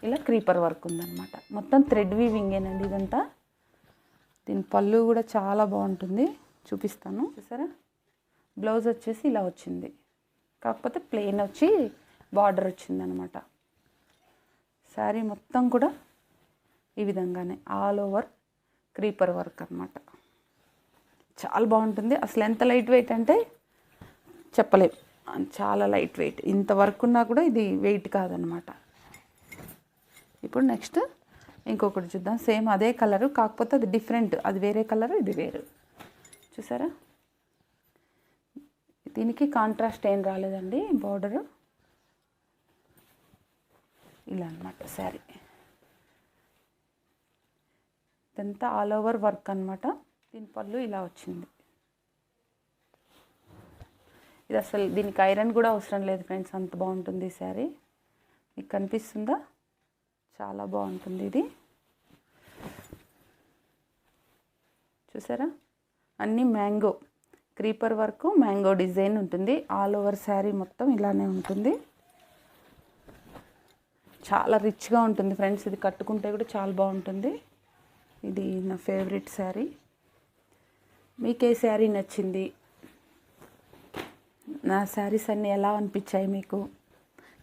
ఇలా క్రీపర్ వర్క్ ఉందన్నమాట. మొత్తం థ్రెడ్ వీవింగ్ ఏనండి ఇదంతా. దీని పళ్ళు కూడా చాలా బాగుంటుంది, చూపిస్తాను. చూసారా. బ్లౌజ్ వచ్చేసి ఇలా వచ్చింది, కాకపోతే ప్లెయిన్ వచ్చి బార్డర్ వచ్చిందనమాట. శారీ మొత్తం కూడా ఈ విధంగానే ఆల్ ఓవర్ క్రీపర్ వర్క్ అనమాట. చాలా బాగుంటుంది. అసలు ఎంత లైట్ వెయిట్ అంటే చెప్పలేం, చాలా లైట్ వెయిట్. ఇంత వర్క్ ఉన్నా కూడా ఇది వెయిట్ కాదనమాట. ఇప్పుడు నెక్స్ట్ ఇంకొకటి చూద్దాం. సేమ్ అదే కలరు, కాకపోతే అది డిఫరెంట్. అది వేరే కలరు, ఇది వేరు. చూసారా. దీనికి కాంట్రాస్ట్ ఏం రాలేదండి బార్డరు. ఇలా అనమాట శారీ. ఇదంతా ఆల్ ఓవర్ వర్క్ అనమాట. దీని పళ్ళు ఇలా వచ్చింది. ఇది అసలు దీనికి ఐరన్ కూడా అవసరం లేదు ఫ్రెండ్స్, అంత బాగుంటుంది ఈ శారీ. మీకు కనిపిస్తుందా, చాలా బాగుంటుంది ఇది. చూసారా. అన్నీ mango creeper work, mango design ఉంటుంది. ఆల్ ఓవర్ శారీ మొత్తం ఇలానే ఉంటుంది. చాలా రిచ్గా ఉంటుంది ఫ్రెండ్స్. ఇది కట్టుకుంటే కూడా చాలా బాగుంటుంది. ఇది నా ఫేవరెట్ శారీ. మీకు ఏ శారీ నచ్చింది, నా శారీస్ అన్నీ ఎలా అనిపించాయి మీకు?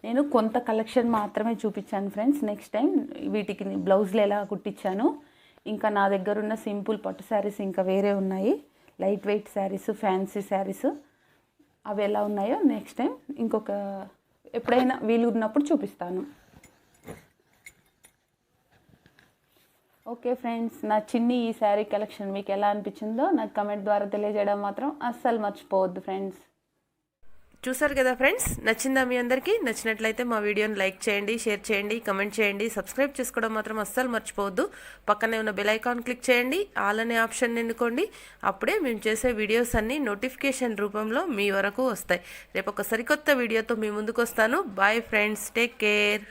నేను కొంత కలెక్షన్ మాత్రమే చూపించాను ఫ్రెండ్స్. నెక్స్ట్ టైం వీటికి బ్లౌజులు ఎలా కుట్టించాను, ఇంకా నా దగ్గర ఉన్న సింపుల్ పట్టు శారీస్ ఇంకా వేరే ఉన్నాయి, light weight saris, fancy saris, అవి ఎలా ఉన్నాయో నెక్స్ట్ టైం ఇంకొక ఎప్పుడైనా వీలు ఉన్నప్పుడు చూపిస్తాను. ఓకే ఫ్రెండ్స్, నా చిన్ని ఈ శారీ కలెక్షన్ మీకు ఎలా అనిపించిందో నాకు కమెంట్ ద్వారా తెలియజేయడం మాత్రం అస్సలు మర్చిపోవద్దు ఫ్రెండ్స్. చూసారు కదా ఫ్రెండ్స్, నచ్చిందా మీ అందరికీ? నచ్చినట్లయితే మా వీడియోని లైక్ చేయండి, షేర్ చేయండి, కమెంట్ చేయండి, సబ్స్క్రైబ్ చేసుకోవడం మాత్రం అస్సలు మర్చిపోవద్దు. పక్కనే ఉన్న బెల్ ఐకాన్ క్లిక్ చేయండి, ఆల్ అనే ఆప్షన్ ఎన్నుకోండి. అప్పుడే మేము చేసే వీడియోస్ అన్నీ నోటిఫికేషన్ రూపంలో మీ వరకు వస్తాయి. రేపు ఒక సరికొత్త వీడియోతో మీ ముందుకు వస్తాను. Bye friends, take care.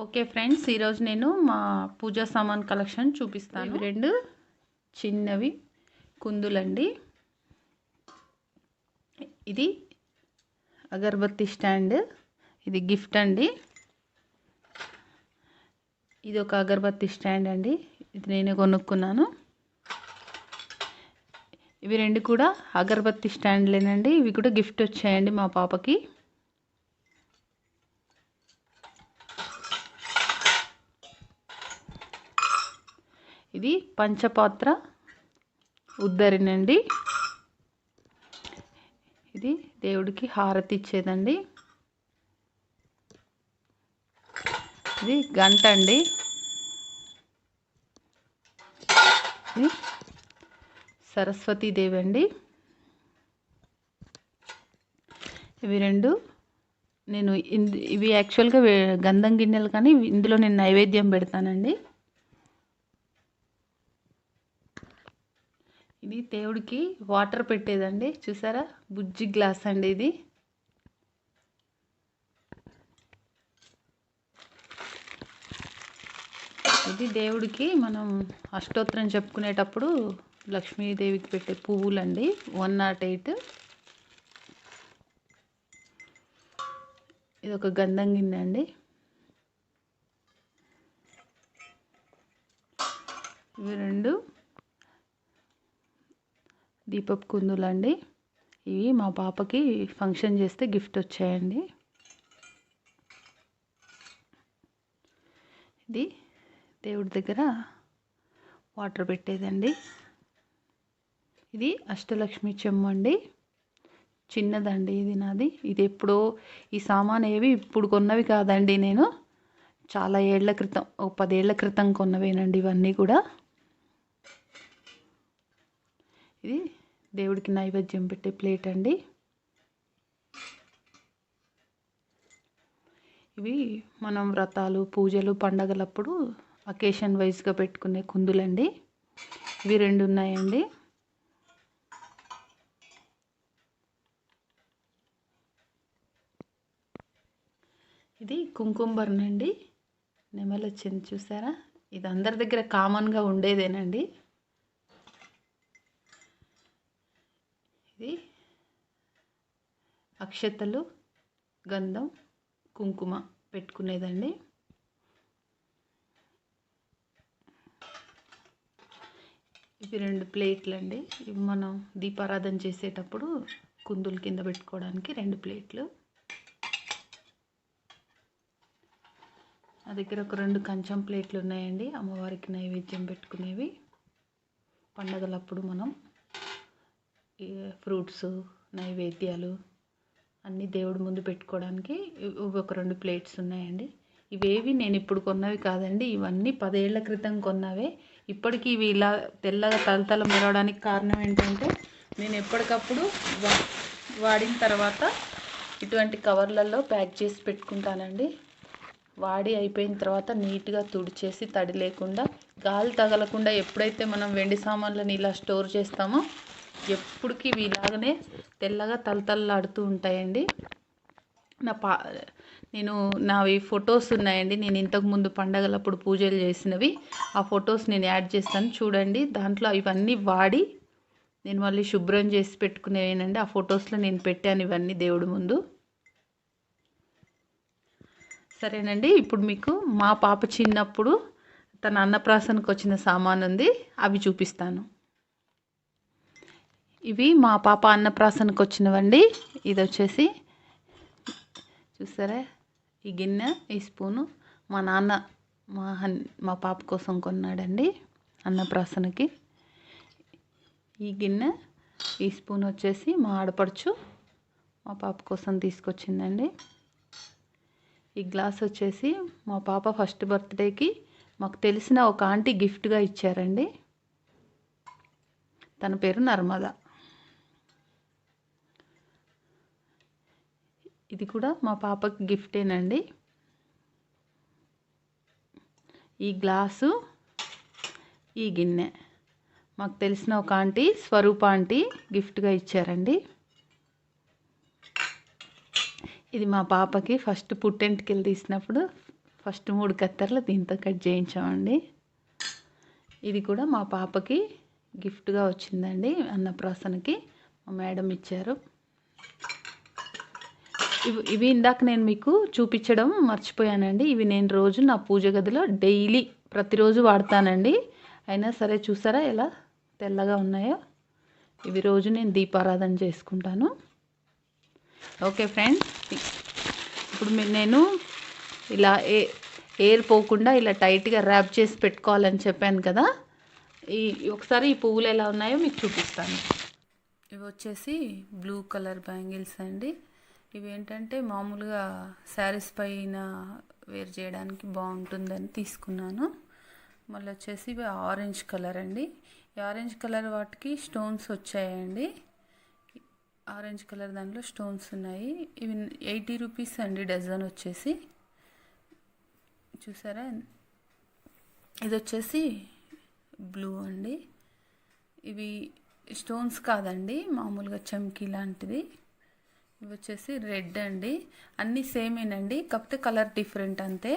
Okay friends, ఈరోజు నేను మా పూజా సామాన్ కలెక్షన్ చూపిస్తాను. ఇవి రెండు చిన్నవి కుందులండి. ఇది అగరబత్తి స్టాండ్, ఇది గిఫ్ట్ అండి. ఇది ఒక అగరబత్తి స్టాండ్ అండి, ఇది నేనే కొనుక్కున్నాను. ఇవి రెండు కూడా అగరబత్తి స్టాండ్లేనండి. ఇవి కూడా గిఫ్ట్ వచ్చాయండి మా పాపకి. ఇది పంచపాత్ర ఉద్దరినండి. ఇది దేవుడికి హారతి ఇచ్చేదండి. ఇది గంట అండి. ఇది సరస్వతీదేవి అండి. ఇవి రెండు నేను ఇవి యాక్చువల్గా గంధం గిన్నెలు, కానీ ఇందులో నేను నైవేద్యం పెడతానండి. ఇది దేవుడికి వాటర్ పెట్టేదండి. చూసారా, బుజ్జి గ్లాస్ అండి ఇది. ఇది దేవుడికి మనం అష్టోత్తరం చెప్పుకునేటప్పుడు లక్ష్మీదేవికి పెట్టే పువ్వులండి, 108. ఇది ఒక గంధం గిన్నె అండి. ఇవి 2 దీపపు కుందులండి. ఇవి మా పాపకి ఫంక్షన్ చేస్తే గిఫ్ట్ వచ్చాయండి. ఇది దేవుడి దగ్గర వాటర్ పెట్టేదండి. ఇది అష్టలక్ష్మి చెంబు అండి. చిన్నదండి ఇది నాది. ఇది ఎప్పుడో ఈ సామాన్ ఏవి ఇప్పుడు కొన్నవి కాదండి. నేను చాలా ఏళ్ల క్రితం, ఒక 10 ఏళ్ల క్రితం కొన్నవేనండి ఇవన్నీ కూడా. ఇది దేవుడికి నైవేద్యం పెట్టే ప్లేట్ అండి. ఇవి మనం వ్రతాలు, పూజలు, పండగలప్పుడు అకేషన్ వైజ్గా పెట్టుకునే కుందులండి. ఇవి 2 ఉన్నాయండి. ఇది కుంకుమ బర్న్ అండి. నెమలి వచ్చింది చూసారా? ఇది అందరి దగ్గర కామన్గా ఉండేదేనండి. ఇది అక్షతలు, గంధం, కుంకుమ పెట్టుకునేదండి. ఇవి 2 ప్లేట్లు అండి. ఇవి మనం దీపారాధన చేసేటప్పుడు కుందుల కింద పెట్టుకోవడానికి 2 ప్లేట్లు. నా దగ్గర ఒక 2 కంచం ప్లేట్లు ఉన్నాయండి, అమ్మవారికి నైవేద్యం పెట్టుకునేవి. పండగలప్పుడు మనం ఫ్రూట్స్, నైవేద్యాలు అన్నీ దేవుడి ముందు పెట్టుకోవడానికి ఒక 2 ప్లేట్స్ ఉన్నాయండి. ఇవేవి నేను ఇప్పుడు కొన్నవి కాదండి. ఇవన్నీ 10 ఏళ్ల క్రితం కొన్నవే. ఇప్పటికీ ఇవి ఇలా తెల్లగా తలతల మెరవడానికి కారణం ఏంటంటే, నేను ఎప్పటికప్పుడు వాడిన తర్వాత ఇటువంటి కవర్లలో ప్యాక్ చేసి పెట్టుకుంటానండి. వాడి అయిపోయిన తర్వాత నీట్గా తుడిచేసి, తడి లేకుండా, గాలి తగలకుండా ఎప్పుడైతే మనం వెండి సామాన్లను ఇలా స్టోర్ చేస్తామో ఎప్పటికీ ఇవి ఇలాగనే తెల్లగా తలతలలాడుతూ ఉంటాయండి. నావి ఫొటోస్ ఉన్నాయండి. నేను ఇంతకుముందు పండగలప్పుడు పూజలు చేసినవి. ఆ ఫొటోస్ నేను యాడ్ చేస్తాను చూడండి. దాంట్లో ఇవన్నీ వాడి నేను మళ్ళీ శుభ్రం చేసి పెట్టుకునేవేనండి. ఆ ఫొటోస్లో నేను పెట్టాను ఇవన్నీ దేవుడి ముందు. సరేనండి, ఇప్పుడు మీకు మా పాప చిన్నప్పుడు తన అన్నప్రాసనకు వచ్చిన సామాను ఉంది, అవి చూపిస్తాను. ఇవి మా పాప అన్నప్రాసనకు వచ్చినవండి. ఇది వచ్చేసి చూసారా, ఈ గిన్నె, ఈ స్పూను మా నాన్న మా పాప కోసం కొన్నాడండి అన్నప్రాసనకి. ఈ గిన్నె, ఈ స్పూన్ వచ్చేసి మా ఆడపడుచు మా పాప కోసం తీసుకొచ్చిందండి. ఈ గ్లాస్ వచ్చేసి మా పాప ఫస్ట్ బర్త్డేకి మాకు తెలిసిన ఒక ఆంటీ గిఫ్ట్గా ఇచ్చారండి. తన పేరు నర్మద. ఇది కూడా మా పాపకి గిఫ్టేనండి. ఈ గ్లాసు, ఈ గిన్నె మాకు తెలిసిన ఒక ఆంటీ, స్వరూప ఆంటీ గిఫ్ట్గా ఇచ్చారండి. ఇది మా పాపకి ఫస్ట్ పుట్టెంటికలు తీసినప్పుడు ఫస్ట్ 3 కత్తెరలు దీంతో కట్ చేయించామండి. ఇది కూడా మా పాపకి గిఫ్ట్గా వచ్చిందండి. అన్నప్రాసనకి మా మేడం ఇచ్చారు. ఇవి ఇందాక నేను మీకు చూపించడం మర్చిపోయానండి. ఇవి నేను రోజు నా పూజ గదిలో డైలీ ప్రతిరోజు వాడతానండి. అయినా సరే చూసారా ఎలా తెల్లగా ఉన్నాయో. ఇవి రోజు నేను దీపారాధన చేసుకుంటాను. ఓకే ఫ్రెండ్స్, ఇప్పుడు నేను ఇలా ఎయిర్ పోకుండా ఇలా టైట్గా ర్యాప్ చేసి పెట్టుకోవాలని చెప్పాను కదా. ఒకసారి ఈ పువ్వులు ఎలా ఉన్నాయో మీకు చూపిస్తాను. ఇవి వచ్చేసి బ్లూ కలర్ బ్యాంగిల్స్ అండి. ఇవి ఏంటంటే మామూలుగా శారీస్ పైన వేర్ చేయడానికి బాగుంటుందని తీసుకున్నాను. మళ్ళీ వచ్చేసి ఇవి ఆరెంజ్ కలర్ అండి. ఈ ఆరెంజ్ కలర్ వాటికి స్టోన్స్ వచ్చాయండి. ఆరెంజ్ కలర్ దాంట్లో స్టోన్స్ ఉన్నాయి. ఇవి 80 రూపీస్ అండి డజన్ వచ్చేసి. చూసారా, ఇది వచ్చేసి బ్లూ అండి. ఇవి స్టోన్స్ కాదండి, మామూలుగా చమ్కీ లాంటిది. ఇవి వచ్చేసి రెడ్ అండి. అన్నీ సేమేనండి, కాకపోతే కలర్ డిఫరెంట్ అంతే.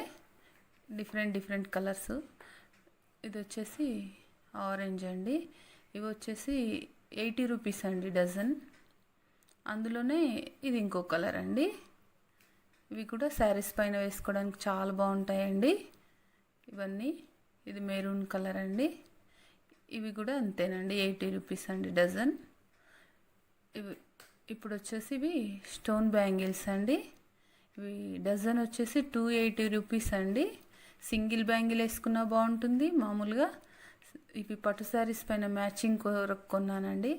Different colours. ఇది వచ్చేసి ఆరెంజ్ అండి. ఇవి వచ్చేసి 80 రూపీస్ అండి డజన్. అందులోనే ఇది ఇంకో కలర్ అండి. ఇవి కూడా శారీస్ పైన వేసుకోవడానికి చాలా బాగుంటాయండి ఇవన్నీ. ఇది మెరూన్ కలర్ అండి. ఇవి కూడా అంతేనండి, 80 రూపీస్ అండి డజన్. ఇవి ఇప్పుడు వచ్చేసి ఇవి స్టోన్ బ్యాంగిల్స్ అండి. ఇవి డజన్ వచ్చేసి 280 రూపీస్ అండి. సింగిల్ బ్యాంగిల్ వేసుకున్నా బాగుంటుంది మామూలుగా. ఇవి పట్టు శారీస్ పైన మ్యాచింగ్ కొరకు కొన్నానండి.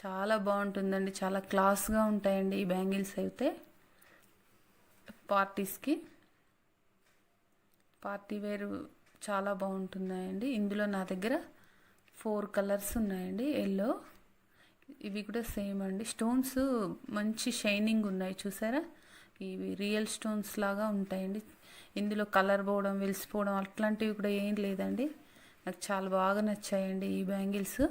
చాలా బాగుంటుందండి, చాలా క్లాస్గా ఉంటాయండి ఈ బ్యాంగిల్స్ అయితే. పార్టీస్కి పార్టీ వేర్ చాలా బాగుంటున్నాయండి. ఇందులో నా దగ్గర 4 కలర్స్ ఉన్నాయండి. ఎల్లో, ఇవి కూడా సేమ్ అండి. స్టోన్స్ మంచి షైనింగ్ ఉన్నాయి చూసారా, ఇవి రియల్ స్టోన్స్ లాగా ఉంటాయండి. ఇందులో కలర్ పోవడం వెలిసిపోవడం అట్లాంటివి కూడా ఏం లేదండి. నాకు చాలా బాగా నచ్చాయండి ఈ బ్యాంగిల్స్.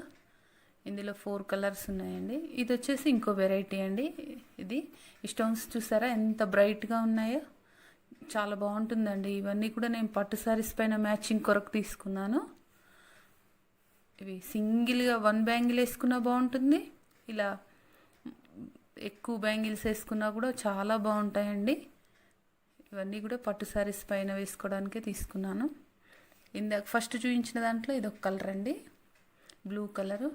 ఇందులో 4 కలర్స్ ఉన్నాయండి. ఇది వచ్చేసి ఇంకో వెరైటీ అండి. ఇది ఈ స్టోన్స్ చూసారా ఎంత బ్రైట్గా ఉన్నాయో, చాలా బాగుంటుందండి. ఇవన్నీ కూడా నేను పట్టు శారీస్ పైన మ్యాచింగ్ కొరకు తీసుకున్నాను. ఇవి సింగిల్గా 1 బ్యాంగిల్ వేసుకున్నా బాగుంటుంది, ఇలా ఎక్కువ బ్యాంగిల్స్ వేసుకున్నా కూడా చాలా బాగుంటాయండి. ఇవన్నీ కూడా పట్టు శారీస్ పైన వేసుకోవడానికే తీసుకున్నాను. ఇందాక ఫస్ట్ చూపించిన దాంట్లో ఇదొక కలర్ అండి, బ్లూ కలరు.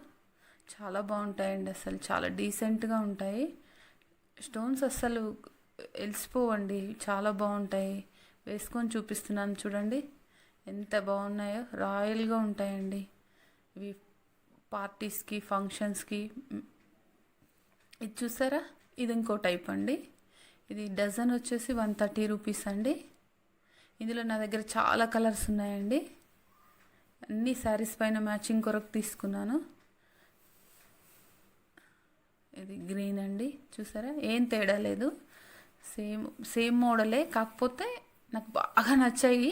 చాలా బాగుంటాయండి, అసలు చాలా డీసెంట్గా ఉంటాయి. స్టోన్స్ అస్సలు వెలిసిపోవండి, చాలా బాగుంటాయి. వేసుకొని చూపిస్తున్నాను చూడండి ఎంత బాగున్నాయో, రాయల్గా ఉంటాయండి. ఇవి పార్టీస్కి ఫంక్షన్స్కి. ఇది చూసారా, ఇది ఇంకో టైప్ అండి. ఇది డజన్ వచ్చేసి 130 రూపీస్ అండి. ఇందులో నా దగ్గర చాలా కలర్స్ ఉన్నాయండి. అన్ని శారీస్ పైన మ్యాచింగ్ కొరకు తీసుకున్నాను. ఇది గ్రీన్ అండి, చూసారా ఏం తేడా లేదు, సేమ్ మోడలే. కాకపోతే నాకు బాగా నచ్చాయి,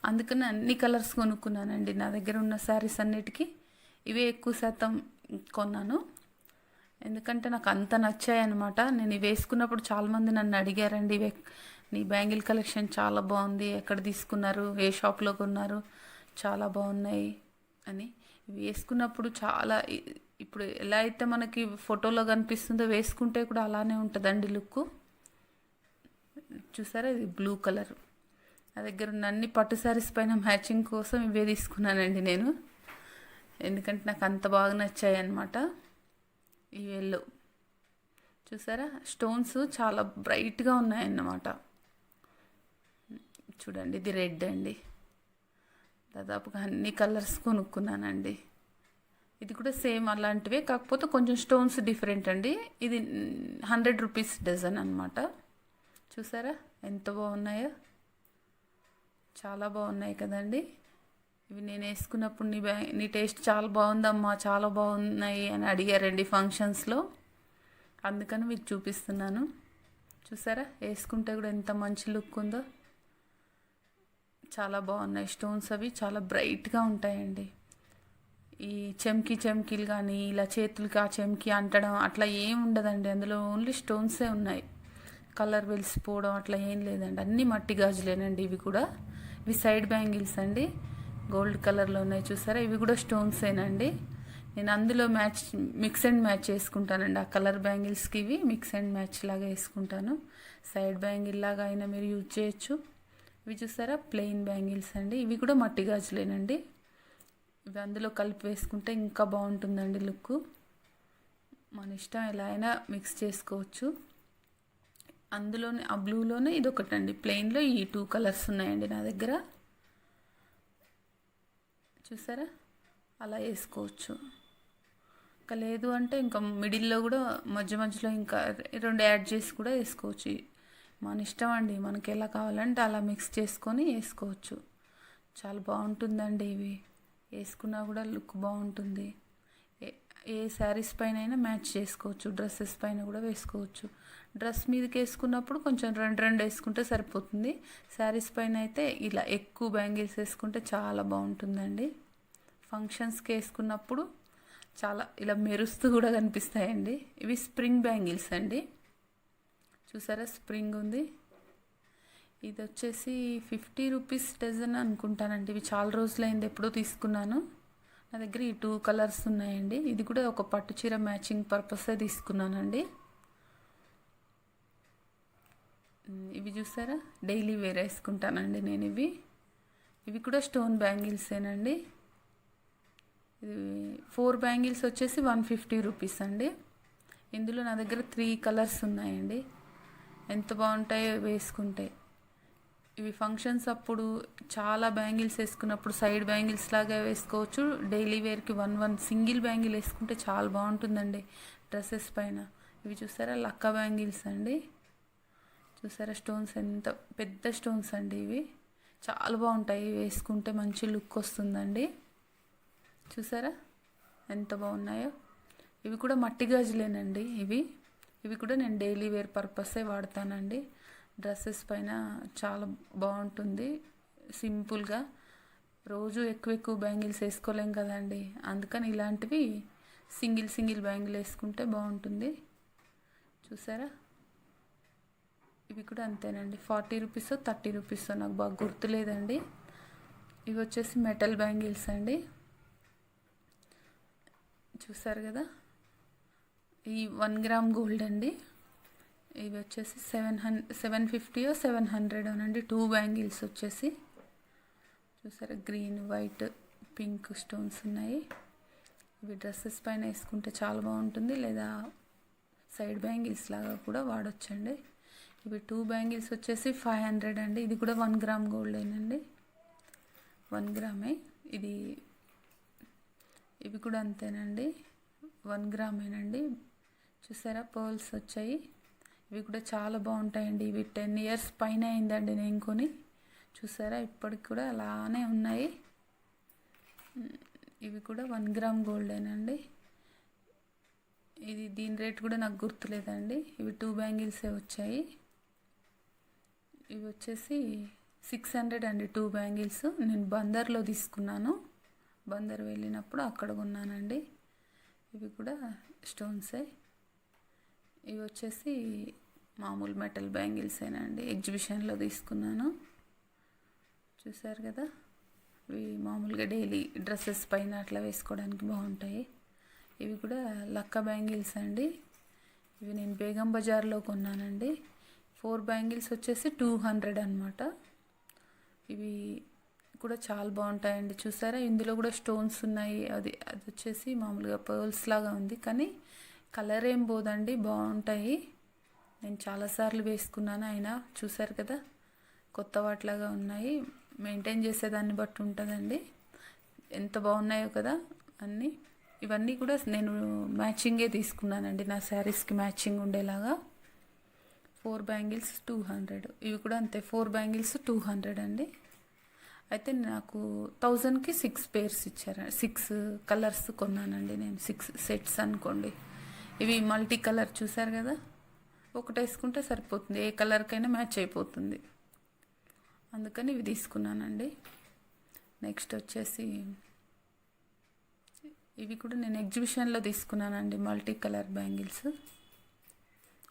అందుకని అన్ని కలర్స్ కొనుక్కున్నానండి. నా దగ్గర ఉన్న శారీస్ అన్నిటికీ ఇవే ఎక్కువ శాతం కొన్నాను, ఎందుకంటే నాకు అంత నచ్చాయి అనమాట. నేను ఇవి వేసుకున్నప్పుడు చాలామంది నన్ను అడిగారండి, నీ బ్యాంగిల్ కలెక్షన్ చాలా బాగుంది, ఎక్కడ తీసుకున్నారు, ఏ షాప్లో కొన్నారు, చాలా బాగున్నాయి అని. ఇవి వేసుకున్నప్పుడు చాలా, ఇప్పుడు ఎలా అయితే మనకి ఫోటోలో కనిపిస్తుందో వేసుకుంటే కూడా అలానే ఉంటుందండి లుక్. చూసారా ఇది బ్లూ కలర్. నా దగ్గర ఉన్న అన్ని పట్టు శారీస్ పైన మ్యాచింగ్ కోసం ఇవే తీసుకున్నానండి నేను, ఎందుకంటే నాకు అంత బాగా నచ్చాయి అన్నమాట. ఈ ఎల్లో చూసారా, స్టోన్స్ చాలా బ్రైట్గా ఉన్నాయన్నమాట. చూడండి ఇది రెడ్ అండి. దాదాపుగా అన్ని కలర్స్ కొనుక్కున్నానండి. ఇది కూడా సేమ్ అలాంటివే, కాకపోతే కొంచెం స్టోన్స్ డిఫరెంట్ అండి. ఇది 100 రూపీస్ డజన్ అనమాట. చూసారా ఎంత బాగున్నాయో, చాలా బాగున్నాయి కదండి. ఇవి నేను వేసుకున్నప్పుడు నీ టేస్ట్ చాలా బాగుందమ్మా, చాలా బాగున్నాయి అని అడిగారండి ఫంక్షన్స్లో, అందుకని మీకు చూపిస్తున్నాను. చూసారా వేసుకుంటే కూడా ఎంత మంచి లుక్ ఉందో, చాలా బాగున్నాయి. స్టోన్స్ అవి చాలా బ్రైట్గా ఉంటాయండి. ఈ చెమ్కీలు కానీ ఇలా చేతులకి ఆ చెమ్కి అంటడం అట్లా ఏం ఉండదండి, అందులో ఓన్లీ స్టోన్సే ఉన్నాయి. కలర్ వెలిసిపోవడం అట్లా ఏం లేదండి, అన్నీ మట్టి గాజులేనండి. ఇవి కూడా ఇవి సైడ్ బ్యాంగిల్స్ అండి, గోల్డ్ కలర్లో ఉన్నాయి చూసారా, ఇవి కూడా స్టోన్సేనండి. నేను అందులో మిక్స్ అండ్ మ్యాచ్ చేసుకుంటానండి, ఆ కలర్ బ్యాంగిల్స్కి ఇవి మిక్స్ అండ్ మ్యాచ్ లాగా వేసుకుంటాను. సైడ్ బ్యాంగిల్ లాగా అయినా మీరు యూజ్ చేయొచ్చు. ఇవి చూసారా ప్లెయిన్ బ్యాంగిల్స్ అండి, ఇవి కూడా మట్టి గాజులేనండి. ఇవి అందులో కలిపి వేసుకుంటే ఇంకా బాగుంటుందండి లుక్. మన ఇష్టం ఎలా అయినా మిక్స్ చేసుకోవచ్చు. అందులోనే ఆ బ్లూలోనే ఇది ఒకటండి, ప్లెయిన్లో ఈ 2 కలర్స్ ఉన్నాయండి నా దగ్గర. చూసారా అలా వేసుకోవచ్చు. ఇంకా లేదు అంటే ఇంకా మిడిల్లో కూడా మధ్యలో ఇంకా 2 యాడ్ చేసి కూడా వేసుకోవచ్చు. మన ఇష్టం అండి, మనకి ఎలా కావాలంటే అలా మిక్స్ చేసుకొని వేసుకోవచ్చు. చాలా బాగుంటుందండి, ఇవి వేసుకున్నా కూడా లుక్ బాగుంటుంది. ఏ శారీస్ పైన అయినా మ్యాచ్ చేసుకోవచ్చు, డ్రెస్సెస్ పైన కూడా వేసుకోవచ్చు. డ్రెస్ మీదకి వేసుకున్నప్పుడు కొంచెం 2 వేసుకుంటే సరిపోతుంది. శారీస్ పైన అయితే ఇలా ఎక్కువ బ్యాంగిల్స్ వేసుకుంటే చాలా బాగుంటుందండి. ఫంక్షన్స్కి వేసుకున్నప్పుడు చాలా ఇలా మెరుస్తూ కూడా కనిపిస్తాయండి. ఇవి స్ప్రింగ్ బ్యాంగిల్స్ అండి, చూసారా స్ప్రింగ్ ఉంది. ఇది వచ్చేసి 50 రూపీస్ డజన్ అనుకుంటానండి. ఇవి చాలా రోజులైంది, ఎప్పుడో తీసుకున్నాను. నా దగ్గర ఈ 2 కలర్స్ ఉన్నాయండి. ఇది కూడా ఒక పట్టు చీర మ్యాచింగ్ పర్పసే తీసుకున్నానండి. ఇవి చూసారా, డైలీ వేర్ వేసుకుంటానండి నేను. ఇవి కూడా స్టోన్ బ్యాంగిల్సేనండి. ఇది 4 బ్యాంగిల్స్ వచ్చేసి 150 రూపీస్ అండి. ఇందులో నా దగ్గర 3 కలర్స్ ఉన్నాయండి. ఎంత బాగుంటాయో వేసుకుంటే. ఇవి ఫంక్షన్స్ అప్పుడు చాలా బ్యాంగిల్స్ వేసుకున్నప్పుడు సైడ్ బ్యాంగిల్స్ లాగా వేసుకోవచ్చు. డైలీ వేర్కి 1 సింగిల్ బ్యాంగిల్ వేసుకుంటే చాలా బాగుంటుందండి డ్రెస్సెస్ పైన. ఇవి చూసారా, లక్క బ్యాంగిల్స్ అండి. చూసారా స్టోన్స్, ఎంత పెద్ద స్టోన్స్ అండి. ఇవి చాలా బాగుంటాయి, వేసుకుంటే మంచి లుక్ వస్తుందండి. చూసారా ఎంత బాగున్నాయో. ఇవి కూడా మట్టి గాజులేనండి. ఇవి కూడా నేను డైలీ వేర్ పర్పసే వాడతానండి. డ్రెస్సెస్ పైన చాలా బాగుంటుంది. సింపుల్గా రోజు ఎక్కువ బ్యాంగిల్స్ వేసుకోలేం కదండి, అందుకని ఇలాంటివి సింగిల్ బ్యాంగిల్ వేసుకుంటే బాగుంటుంది. చూసారా, ఇవి కూడా అంతేనండి. 40 రూపీస్ 30 రూపీస్ నాకు బాగా గుర్తులేదండి. ఇవి వచ్చేసి మెటల్ బ్యాంగిల్స్ అండి. చూసారు కదా, ఈ 1 గ్రామ్ గోల్డ్ అండి. ఇవి వచ్చేసి 750 700 అనండి. 2 బ్యాంగిల్స్ వచ్చేసి చూసారా, గ్రీన్ వైట్ పింక్ స్టోన్స్ ఉన్నాయి. ఇవి డ్రెస్సెస్ పైన వేసుకుంటే చాలా బాగుంటుంది, లేదా సైడ్ బ్యాంగిల్స్ లాగా కూడా వాడొచ్చండి. ఇవి 2 బ్యాంగిల్స్ వచ్చేసి 500 అండి. ఇది కూడా 1 గ్రామ్ గోల్డేనండి, 1 గ్రామే. ఇవి కూడా అంతేనండి, 1 గ్రామేనండి. చూసారా పర్ల్స్ వచ్చాయి. ఇవి కూడా చాలా బాగుంటాయండి. ఇవి 10 ఇయర్స్ పైన అయిందండి నేను కొని. చూసారా ఇప్పటికి కూడా అలానే ఉన్నాయి. ఇవి కూడా 1 గ్రామ్ గోల్డేనండి. దీని రేట్ కూడా నాకు గుర్తులేదండి. ఇవి 2 బ్యాంగిల్సే వచ్చాయి. ఇవి వచ్చేసి 600 అండి 2 బ్యాంగిల్స్. నేను బందర్లో తీసుకున్నాను, బందర్ వెళ్ళినప్పుడు అక్కడ కొన్నానండి. ఇవి కూడా స్టోన్సే. ఇవి వచ్చేసి మామూలు మెటల్ బ్యాంగిల్సేనండి, ఎగ్జిబిషన్లో తీసుకున్నాను. చూసారు కదా, ఇవి మామూలుగా డైలీ డ్రెస్సెస్ పైన అట్లా వేసుకోవడానికి బాగుంటాయి. ఇవి కూడా లక్క బ్యాంగిల్స్ అండి. ఇవి నేను బేగం బజార్లో కొన్నానండి. 4 బ్యాంగిల్స్ వచ్చేసి 200 అనమాట. ఇవి కూడా చాలా బాగుంటాయండి. చూసారా ఇందులో కూడా స్టోన్స్ ఉన్నాయి. అది వచ్చేసి మామూలుగా పర్ల్స్ లాగా ఉంది, కానీ కలర్ ఏం పోదండి, బాగుంటాయి. నేను చాలాసార్లు వేసుకున్నాను, అయినా చూసారు కదా కొత్త వాటిలాగా ఉన్నాయి. మెయింటైన్ చేసేదాన్ని బట్టి ఉంటుందండి. ఎంత బాగున్నాయో కదా అన్నీ. ఇవన్నీ కూడా నేను మ్యాచింగే తీసుకున్నానండి, నా శారీస్కి మ్యాచింగ్ ఉండేలాగా. 4 బ్యాంగిల్స్ 200. ఇవి కూడా అంతే, 4 బ్యాంగిల్స్ 200 అండి. అయితే నాకు 1000కి 6 పేర్స్ ఇచ్చారు. 6 కలర్స్ కొన్నానండి నేను, 6 సెట్స్ అనుకోండి. ఇవి మల్టీ కలర్ చూసారు కదా, ఒకటి వేసుకుంటే సరిపోతుంది, ఏ కలర్కైనా మ్యాచ్ అయిపోతుంది. అందుకని ఇవి తీసుకున్నానండి. నెక్స్ట్ వచ్చేసి ఇవి కూడా నేను ఎగ్జిబిషన్లో తీసుకున్నానండి, మల్టీ కలర్ బ్యాంగిల్స్.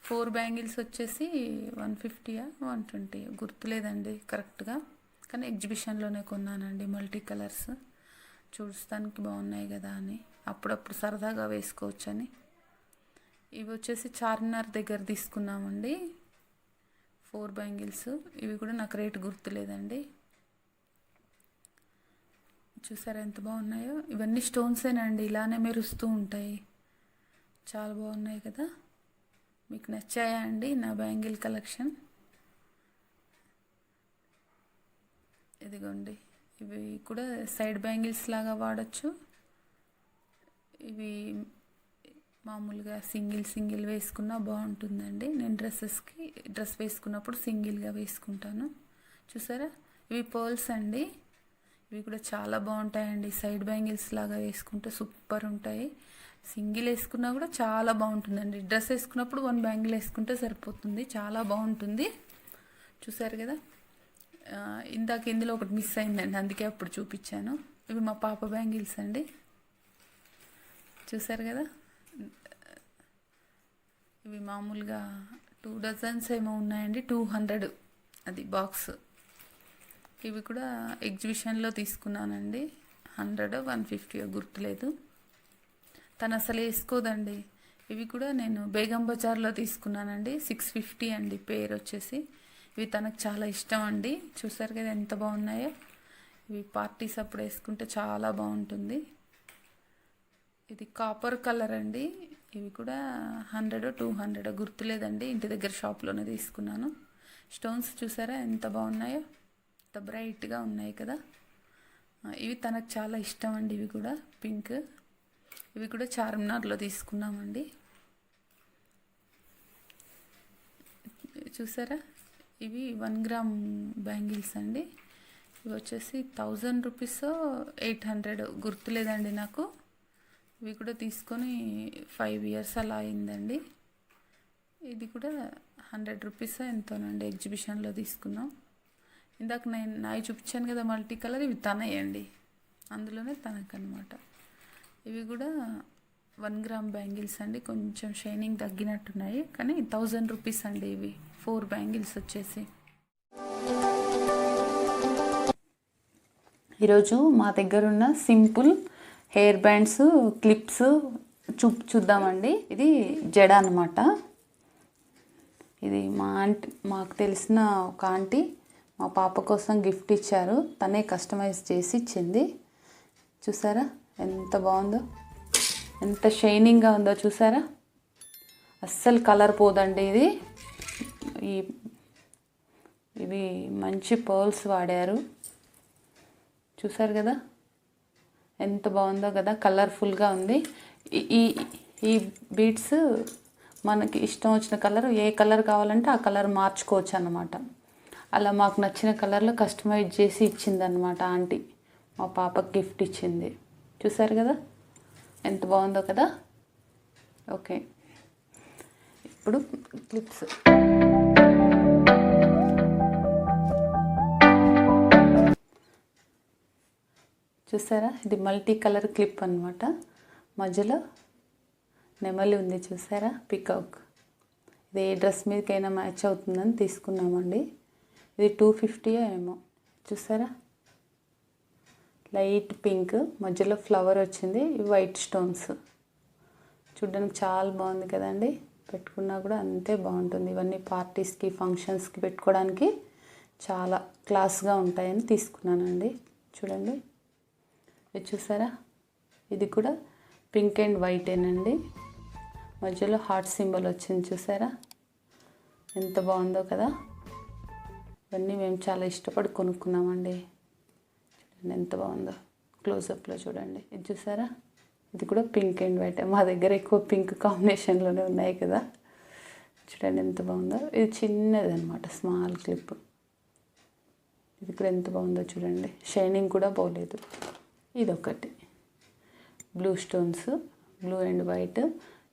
4 బ్యాంగిల్స్ వచ్చేసి 150 120 గుర్తులేదండి కరెక్ట్గా, కానీ ఎగ్జిబిషన్లోనే కొన్నానండి. మల్టీ కలర్స్ చూడటానికి బాగున్నాయి కదా అని, అప్పుడప్పుడు సరదాగా వేసుకోవచ్చని. ఇవి వచ్చేసి చార్మినార్ దగ్గర తీసుకున్నామండి 4 బ్యాంగిల్స్. ఇవి కూడా నాకు రేటు గుర్తులేదండి. చూసారా ఎంత బాగున్నాయో. ఇవన్నీ స్టోన్సేనండి, ఇలానే మెరుస్తూ ఉంటాయి. చాలా బాగున్నాయి కదా. మీకు నచ్చాయా అండి నా బ్యాంగిల్ కలెక్షన్? ఇదిగోండి, ఇవి కూడా సైడ్ బ్యాంగిల్స్ లాగా వాడచ్చు. ఇవి మామూలుగా సింగిల్ వేసుకున్నా బాగుంటుందండి. నేను డ్రెస్ వేసుకున్నప్పుడు సింగిల్గా వేసుకుంటాను. చూసారా ఇవి పర్ల్స్ అండి. ఇవి కూడా చాలా బాగుంటాయండి, సైడ్ బ్యాంగిల్స్ లాగా వేసుకుంటే సూపర్ ఉంటాయి. సింగిల్ వేసుకున్నా కూడా చాలా బాగుంటుందండి. డ్రెస్ వేసుకున్నప్పుడు 1 బ్యాంగిల్ వేసుకుంటే సరిపోతుంది, చాలా బాగుంటుంది. చూసారు కదా, ఇందాక ఇందులో ఒకటి మిస్ అయిందండి, అందుకే అప్పుడు చూపించాను. ఇవి మా పాప బ్యాంగిల్స్ అండి. చూసారు కదా, ఇవి మామూలుగా 2 డజన్స్ ఏమో ఉన్నాయండి, 200 అది బాక్స్. ఇవి కూడా ఎగ్జిబిషన్లో తీసుకున్నానండి, 100 150 గుర్తులేదు. తను అసలు వేసుకోదండి. ఇవి కూడా నేను బేగం బజార్లో తీసుకున్నానండి, 650 అండి పేరు వచ్చేసి. ఇవి తనకు చాలా ఇష్టం అండి. చూసారు కదా ఎంత బాగున్నాయో. ఇవి పార్టీస్ అప్పుడు వేసుకుంటే చాలా బాగుంటుంది. ఇది కాపర్ కలర్ అండి. ఇవి కూడా 100 200 గుర్తులేదండి, ఇంటి దగ్గర షాప్లోనే తీసుకున్నాను. స్టోన్స్ చూసారా ఎంత బాగున్నాయో, ఎంత బ్రైట్గా ఉన్నాయి కదా. ఇవి తనకు చాలా ఇష్టం అండి. ఇవి కూడా పింక్. ఇవి కూడా చార్మినార్లో తీసుకున్నామండి. చూసారా, ఇవి 1 గ్రామ్ బ్యాంగిల్స్ అండి. ఇవి వచ్చేసి 1000 రూపీస్ 800 గుర్తులేదండి నాకు. ఇవి కూడా తీసుకొని 5 ఇయర్స్ అలా అయిందండి. ఇది కూడా 100 రూపీస్ ఎంతోనండి, ఎగ్జిబిషన్లో తీసుకున్నాం. ఇందాక నేను నాయి చూపించాను కదా మల్టీ కలర్, ఇవి తనయండి, అందులోనే తనకనమాట. ఇవి కూడా 1 గ్రామ్ బ్యాంగిల్స్ అండి. కొంచెం షైనింగ్ తగ్గినట్టున్నాయి కానీ 1000 రూపీస్ అండి. ఇవి 4 బ్యాంగిల్స్ వచ్చేసి. ఈరోజు మా దగ్గర ఉన్న సింపుల్ హెయిర్ బ్యాండ్స్, క్లిప్స్ చూద్దామండి. ఇది జడ అనమాట. ఇది మాకు తెలిసిన ఒక ఆంటీ మా పాప కోసం గిఫ్ట్ ఇచ్చారు. తనే కస్టమైజ్ చేసి ఇచ్చింది. చూసారా ఎంత బాగుందో, ఎంత షైనింగ్గా ఉందో చూసారా. అస్సలు కలర్ పోదండి. ఇవి మంచి పర్ల్స్ వాడారు. చూసారు కదా ఎంత బాగుందో కదా, కలర్ఫుల్గా ఉంది. ఈ బీడ్స్ మనకి ఇష్టం వచ్చిన కలర్, ఏ కలర్ కావాలంటే ఆ కలర్ మార్చుకోవచ్చు అన్నమాట. అలా మాకు నచ్చిన కలర్లో కస్టమైజ్ చేసి ఇచ్చిందనమాట ఆంటీ. మా పాపకి గిఫ్ట్ ఇచ్చింది. చూసారు కదా ఎంత బాగుందో కదా. ఓకే, ఇప్పుడు క్లిప్స్. చూసారా, ఇది మల్టీ కలర్ క్లిప్ అనమాట. మధ్యలో నెమలి ఉంది చూసారా, పికాక్. ఇది ఏ డ్రెస్ మీదకైనా మ్యాచ్ అవుతుందని తీసుకున్నామండి. ఇది 250 ఏమో. చూసారా, లైట్ పింక్, మధ్యలో ఫ్లవర్ వచ్చింది. వైట్ స్టోన్స్ చూడడానికి చాలా బాగుంది కదండి. పెట్టుకున్నా కూడా అంతే బాగుంటుంది. ఇవన్నీ పార్టీస్కి, ఫంక్షన్స్కి పెట్టుకోవడానికి చాలా క్లాస్గా ఉంటాయని తీసుకున్నానండి. చూడండి, ఇది చూసారా, ఇది కూడా పింక్ అండ్ వైటేనండి. మధ్యలో హార్ట్ సింబల్ వచ్చింది చూసారా, ఎంత బాగుందో కదా. ఇవన్నీ మేము చాలా ఇష్టపడి కొనుక్కున్నామండి. చూడండి ఎంత బాగుందో, క్లోజప్లో చూడండి. ఇది చూసారా, ఇది కూడా పింక్ అండ్ వైట్. మా దగ్గర ఎక్కువ పింక్ కాంబినేషన్లోనే ఉన్నాయి కదా. చూడండి ఎంత బాగుందో. ఇది చిన్నది అనమాట, స్మాల్ క్లిప్. ఇది కూడా ఎంత బాగుందో చూడండి, షైనింగ్ కూడా పోలేదు. ఇదొకటి blue stones, blue and white.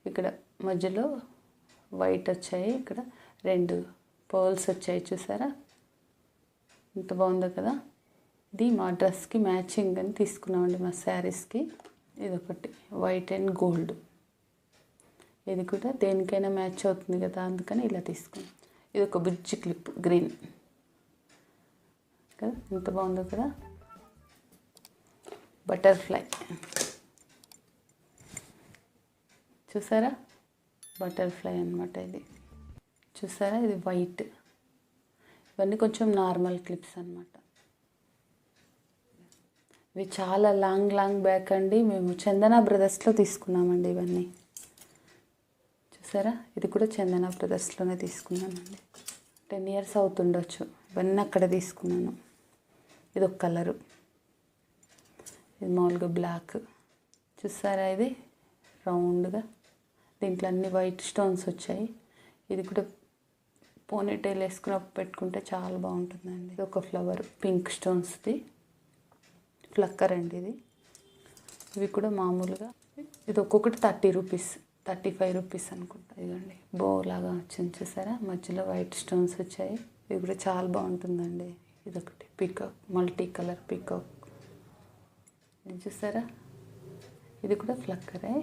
ఇక్కడ మధ్యలో వైట్ వచ్చాయి, ఇక్కడ 2 పర్ల్స్ వచ్చాయి చూసారా, ఎంత బాగుందో కదా. ఇది మా డ్రెస్కి మ్యాచింగ్ అని తీసుకున్నామండి, మా శారీస్కి. ఇదొకటి వైట్ అండ్ గోల్డ్. ఇది కూడా దేనికైనా మ్యాచ్ అవుతుంది కదా, అందుకని ఇలా తీసుకున్నాం. ఇది ఒక బుజ్జి క్లిప్, గ్రీన్ కదా, ఎంత బాగుందో కదా. బటర్ఫ్లై చూసారా, బటర్ఫ్లై అనమాట ఇది. చూసారా, ఇది వైట్. ఇవన్నీ కొంచెం నార్మల్ క్లిప్స్ అనమాట. ఇవి చాలా లాంగ్ బ్యాక్ అండి. మేము చందన బ్రదర్స్లో తీసుకున్నామండి ఇవన్నీ. చూసారా, ఇది కూడా చందన బ్రదర్స్లోనే తీసుకున్నానండి. 10 ఇయర్స్ అవుతుండొచ్చు. ఇవన్నీ అక్కడ తీసుకున్నాను. ఇది ఒక కలరు, ఇది మామూలుగా బ్లాక్. చూసారా, ఇది రౌండ్గా, దీంట్లో అన్ని వైట్ స్టోన్స్ వచ్చాయి. ఇది కూడా పోనీటైల్ వేసుకున్నప్పుడు పెట్టుకుంటే చాలా బాగుంటుందండి. ఇది ఒక ఫ్లవర్, పింక్ స్టోన్స్ది ఫ్లక్కర్ అండి ఇది. ఇవి కూడా మామూలుగా, ఇది ఒక్కొక్కటి 30 రూపీస్, 35 రూపీస్ అనుకుంటా. ఇదండి బో లాగా వచ్చింది చూసారా, మధ్యలో వైట్ స్టోన్స్ వచ్చాయి. ఇది కూడా చాలా బాగుంటుందండి. ఇదొకటి పికాక్, మల్టీ కలర్ పికాక్. ఇది చూసారా, ఇది కూడా ఫ్లక్కరే.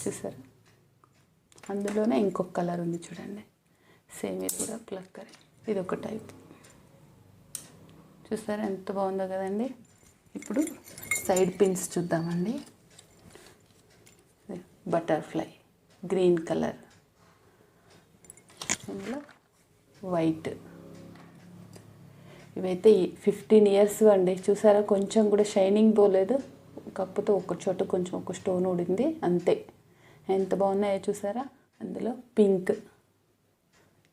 చూసారా, అందులోనే ఇంకొక కలర్ ఉంది చూడండి, సేమ్. ఇది కూడా ఫ్లక్కరే. ఇది ఒక టైప్. చూసారా ఎంత బాగుందో కదండి. ఇప్పుడు సైడ్ పిన్స్ చూద్దామండి. బటర్ఫ్లై గ్రీన్ కలర్, ఇందులో వైట్ ఇవైతే 15 ఇయర్స్ అండి. చూసారా, కొంచెం కూడా షైనింగ్ పోలేదు, కాకపోతే ఒక చోట కొంచెం ఒక స్టోన్ ఊడింది అంతే. ఎంత బాగున్నాయో చూసారా. అందులో పింక్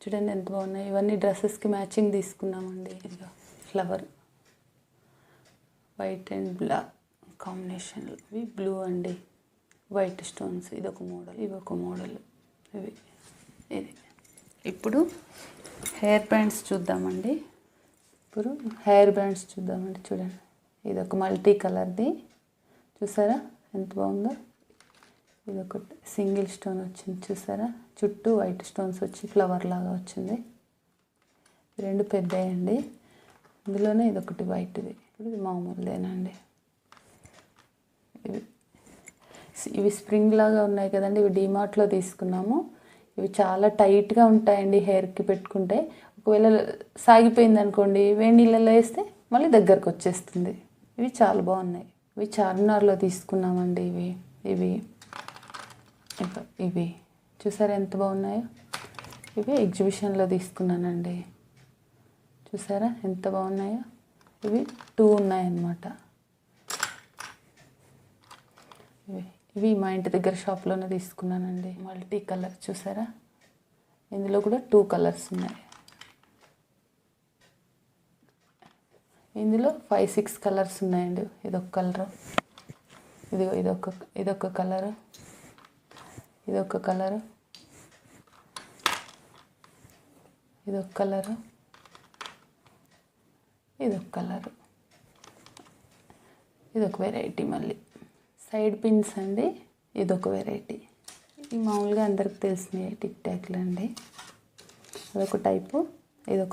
చూడండి ఎంత బాగున్నాయి. ఇవన్నీ డ్రెస్సెస్కి మ్యాచింగ్ తీసుకున్నామండి. ఇదిగో ఫ్లవర్ వైట్ అండ్ బ్లాక్ కాంబినేషన్లో, ఇవి బ్లూ అండి, వైట్ స్టోన్స్. ఇదొక మోడల్, ఇవి ఒక మోడల్, ఇవి ఇది. ఇప్పుడు హెయిర్ బ్యాండ్స్ చూద్దామండి. ఇప్పుడు హెయిర్ బ్యాండ్స్ చూద్దామండి. చూడండి, ఇది ఒక మల్టీ కలర్ది, చూసారా ఎంత బాగుందో. ఇది ఒక సింగిల్ స్టోన్ వచ్చింది చూసారా, చుట్టూ వైట్ స్టోన్స్ వచ్చి ఫ్లవర్ లాగా వచ్చింది. రెండు పెద్దయండి, ఇందులోనే ఇదొకటి వైట్ది. ఇప్పుడు ఇది మామూలుదేనండి. ఇవి స్ప్రింగ్ లాగా ఉన్నాయి కదండి, ఇవి డీమార్ట్లో తీసుకున్నాము. ఇవి చాలా టైట్గా ఉంటాయండి హెయిర్కి పెట్టుకుంటే. ఒకవేళ సాగిపోయింది అనుకోండి, వేడి నీళ్ళలో వేస్తే మళ్ళీ దగ్గరకు వచ్చేస్తుంది. ఇవి చాలా బాగున్నాయి. ఇవి చార్మినార్లో తీసుకున్నామండి. ఇవి ఇవి చూసారా ఎంత బాగున్నాయో. ఇవి ఎగ్జిబిషన్లో తీసుకున్నానండి. చూసారా ఎంత బాగున్నాయో. ఇవి 2 ఉన్నాయన్నమాట. ఇవి మా ఇంటి దగ్గర షాప్లోనే తీసుకున్నానండి. మల్టీ కలర్ చూసారా, ఇందులో కూడా 2 కలర్స్ ఉన్నాయి. ఇందులో 5-6 కలర్స్ ఉన్నాయండి. ఇదొక కలరు, ఇదొక కలరు, ఇదొక కలరు, ఇదొక కలరు, ఇదొక కలరు, ఇదొక వెరైటీ. మళ్ళీ సైడ్ పిన్స్ అండి, ఇదొక వెరైటీ. ఈ మామూలుగా అందరికి తెలిసినవి టిక్ టాక్లు అండి, అదొక టైపు, ఇదొక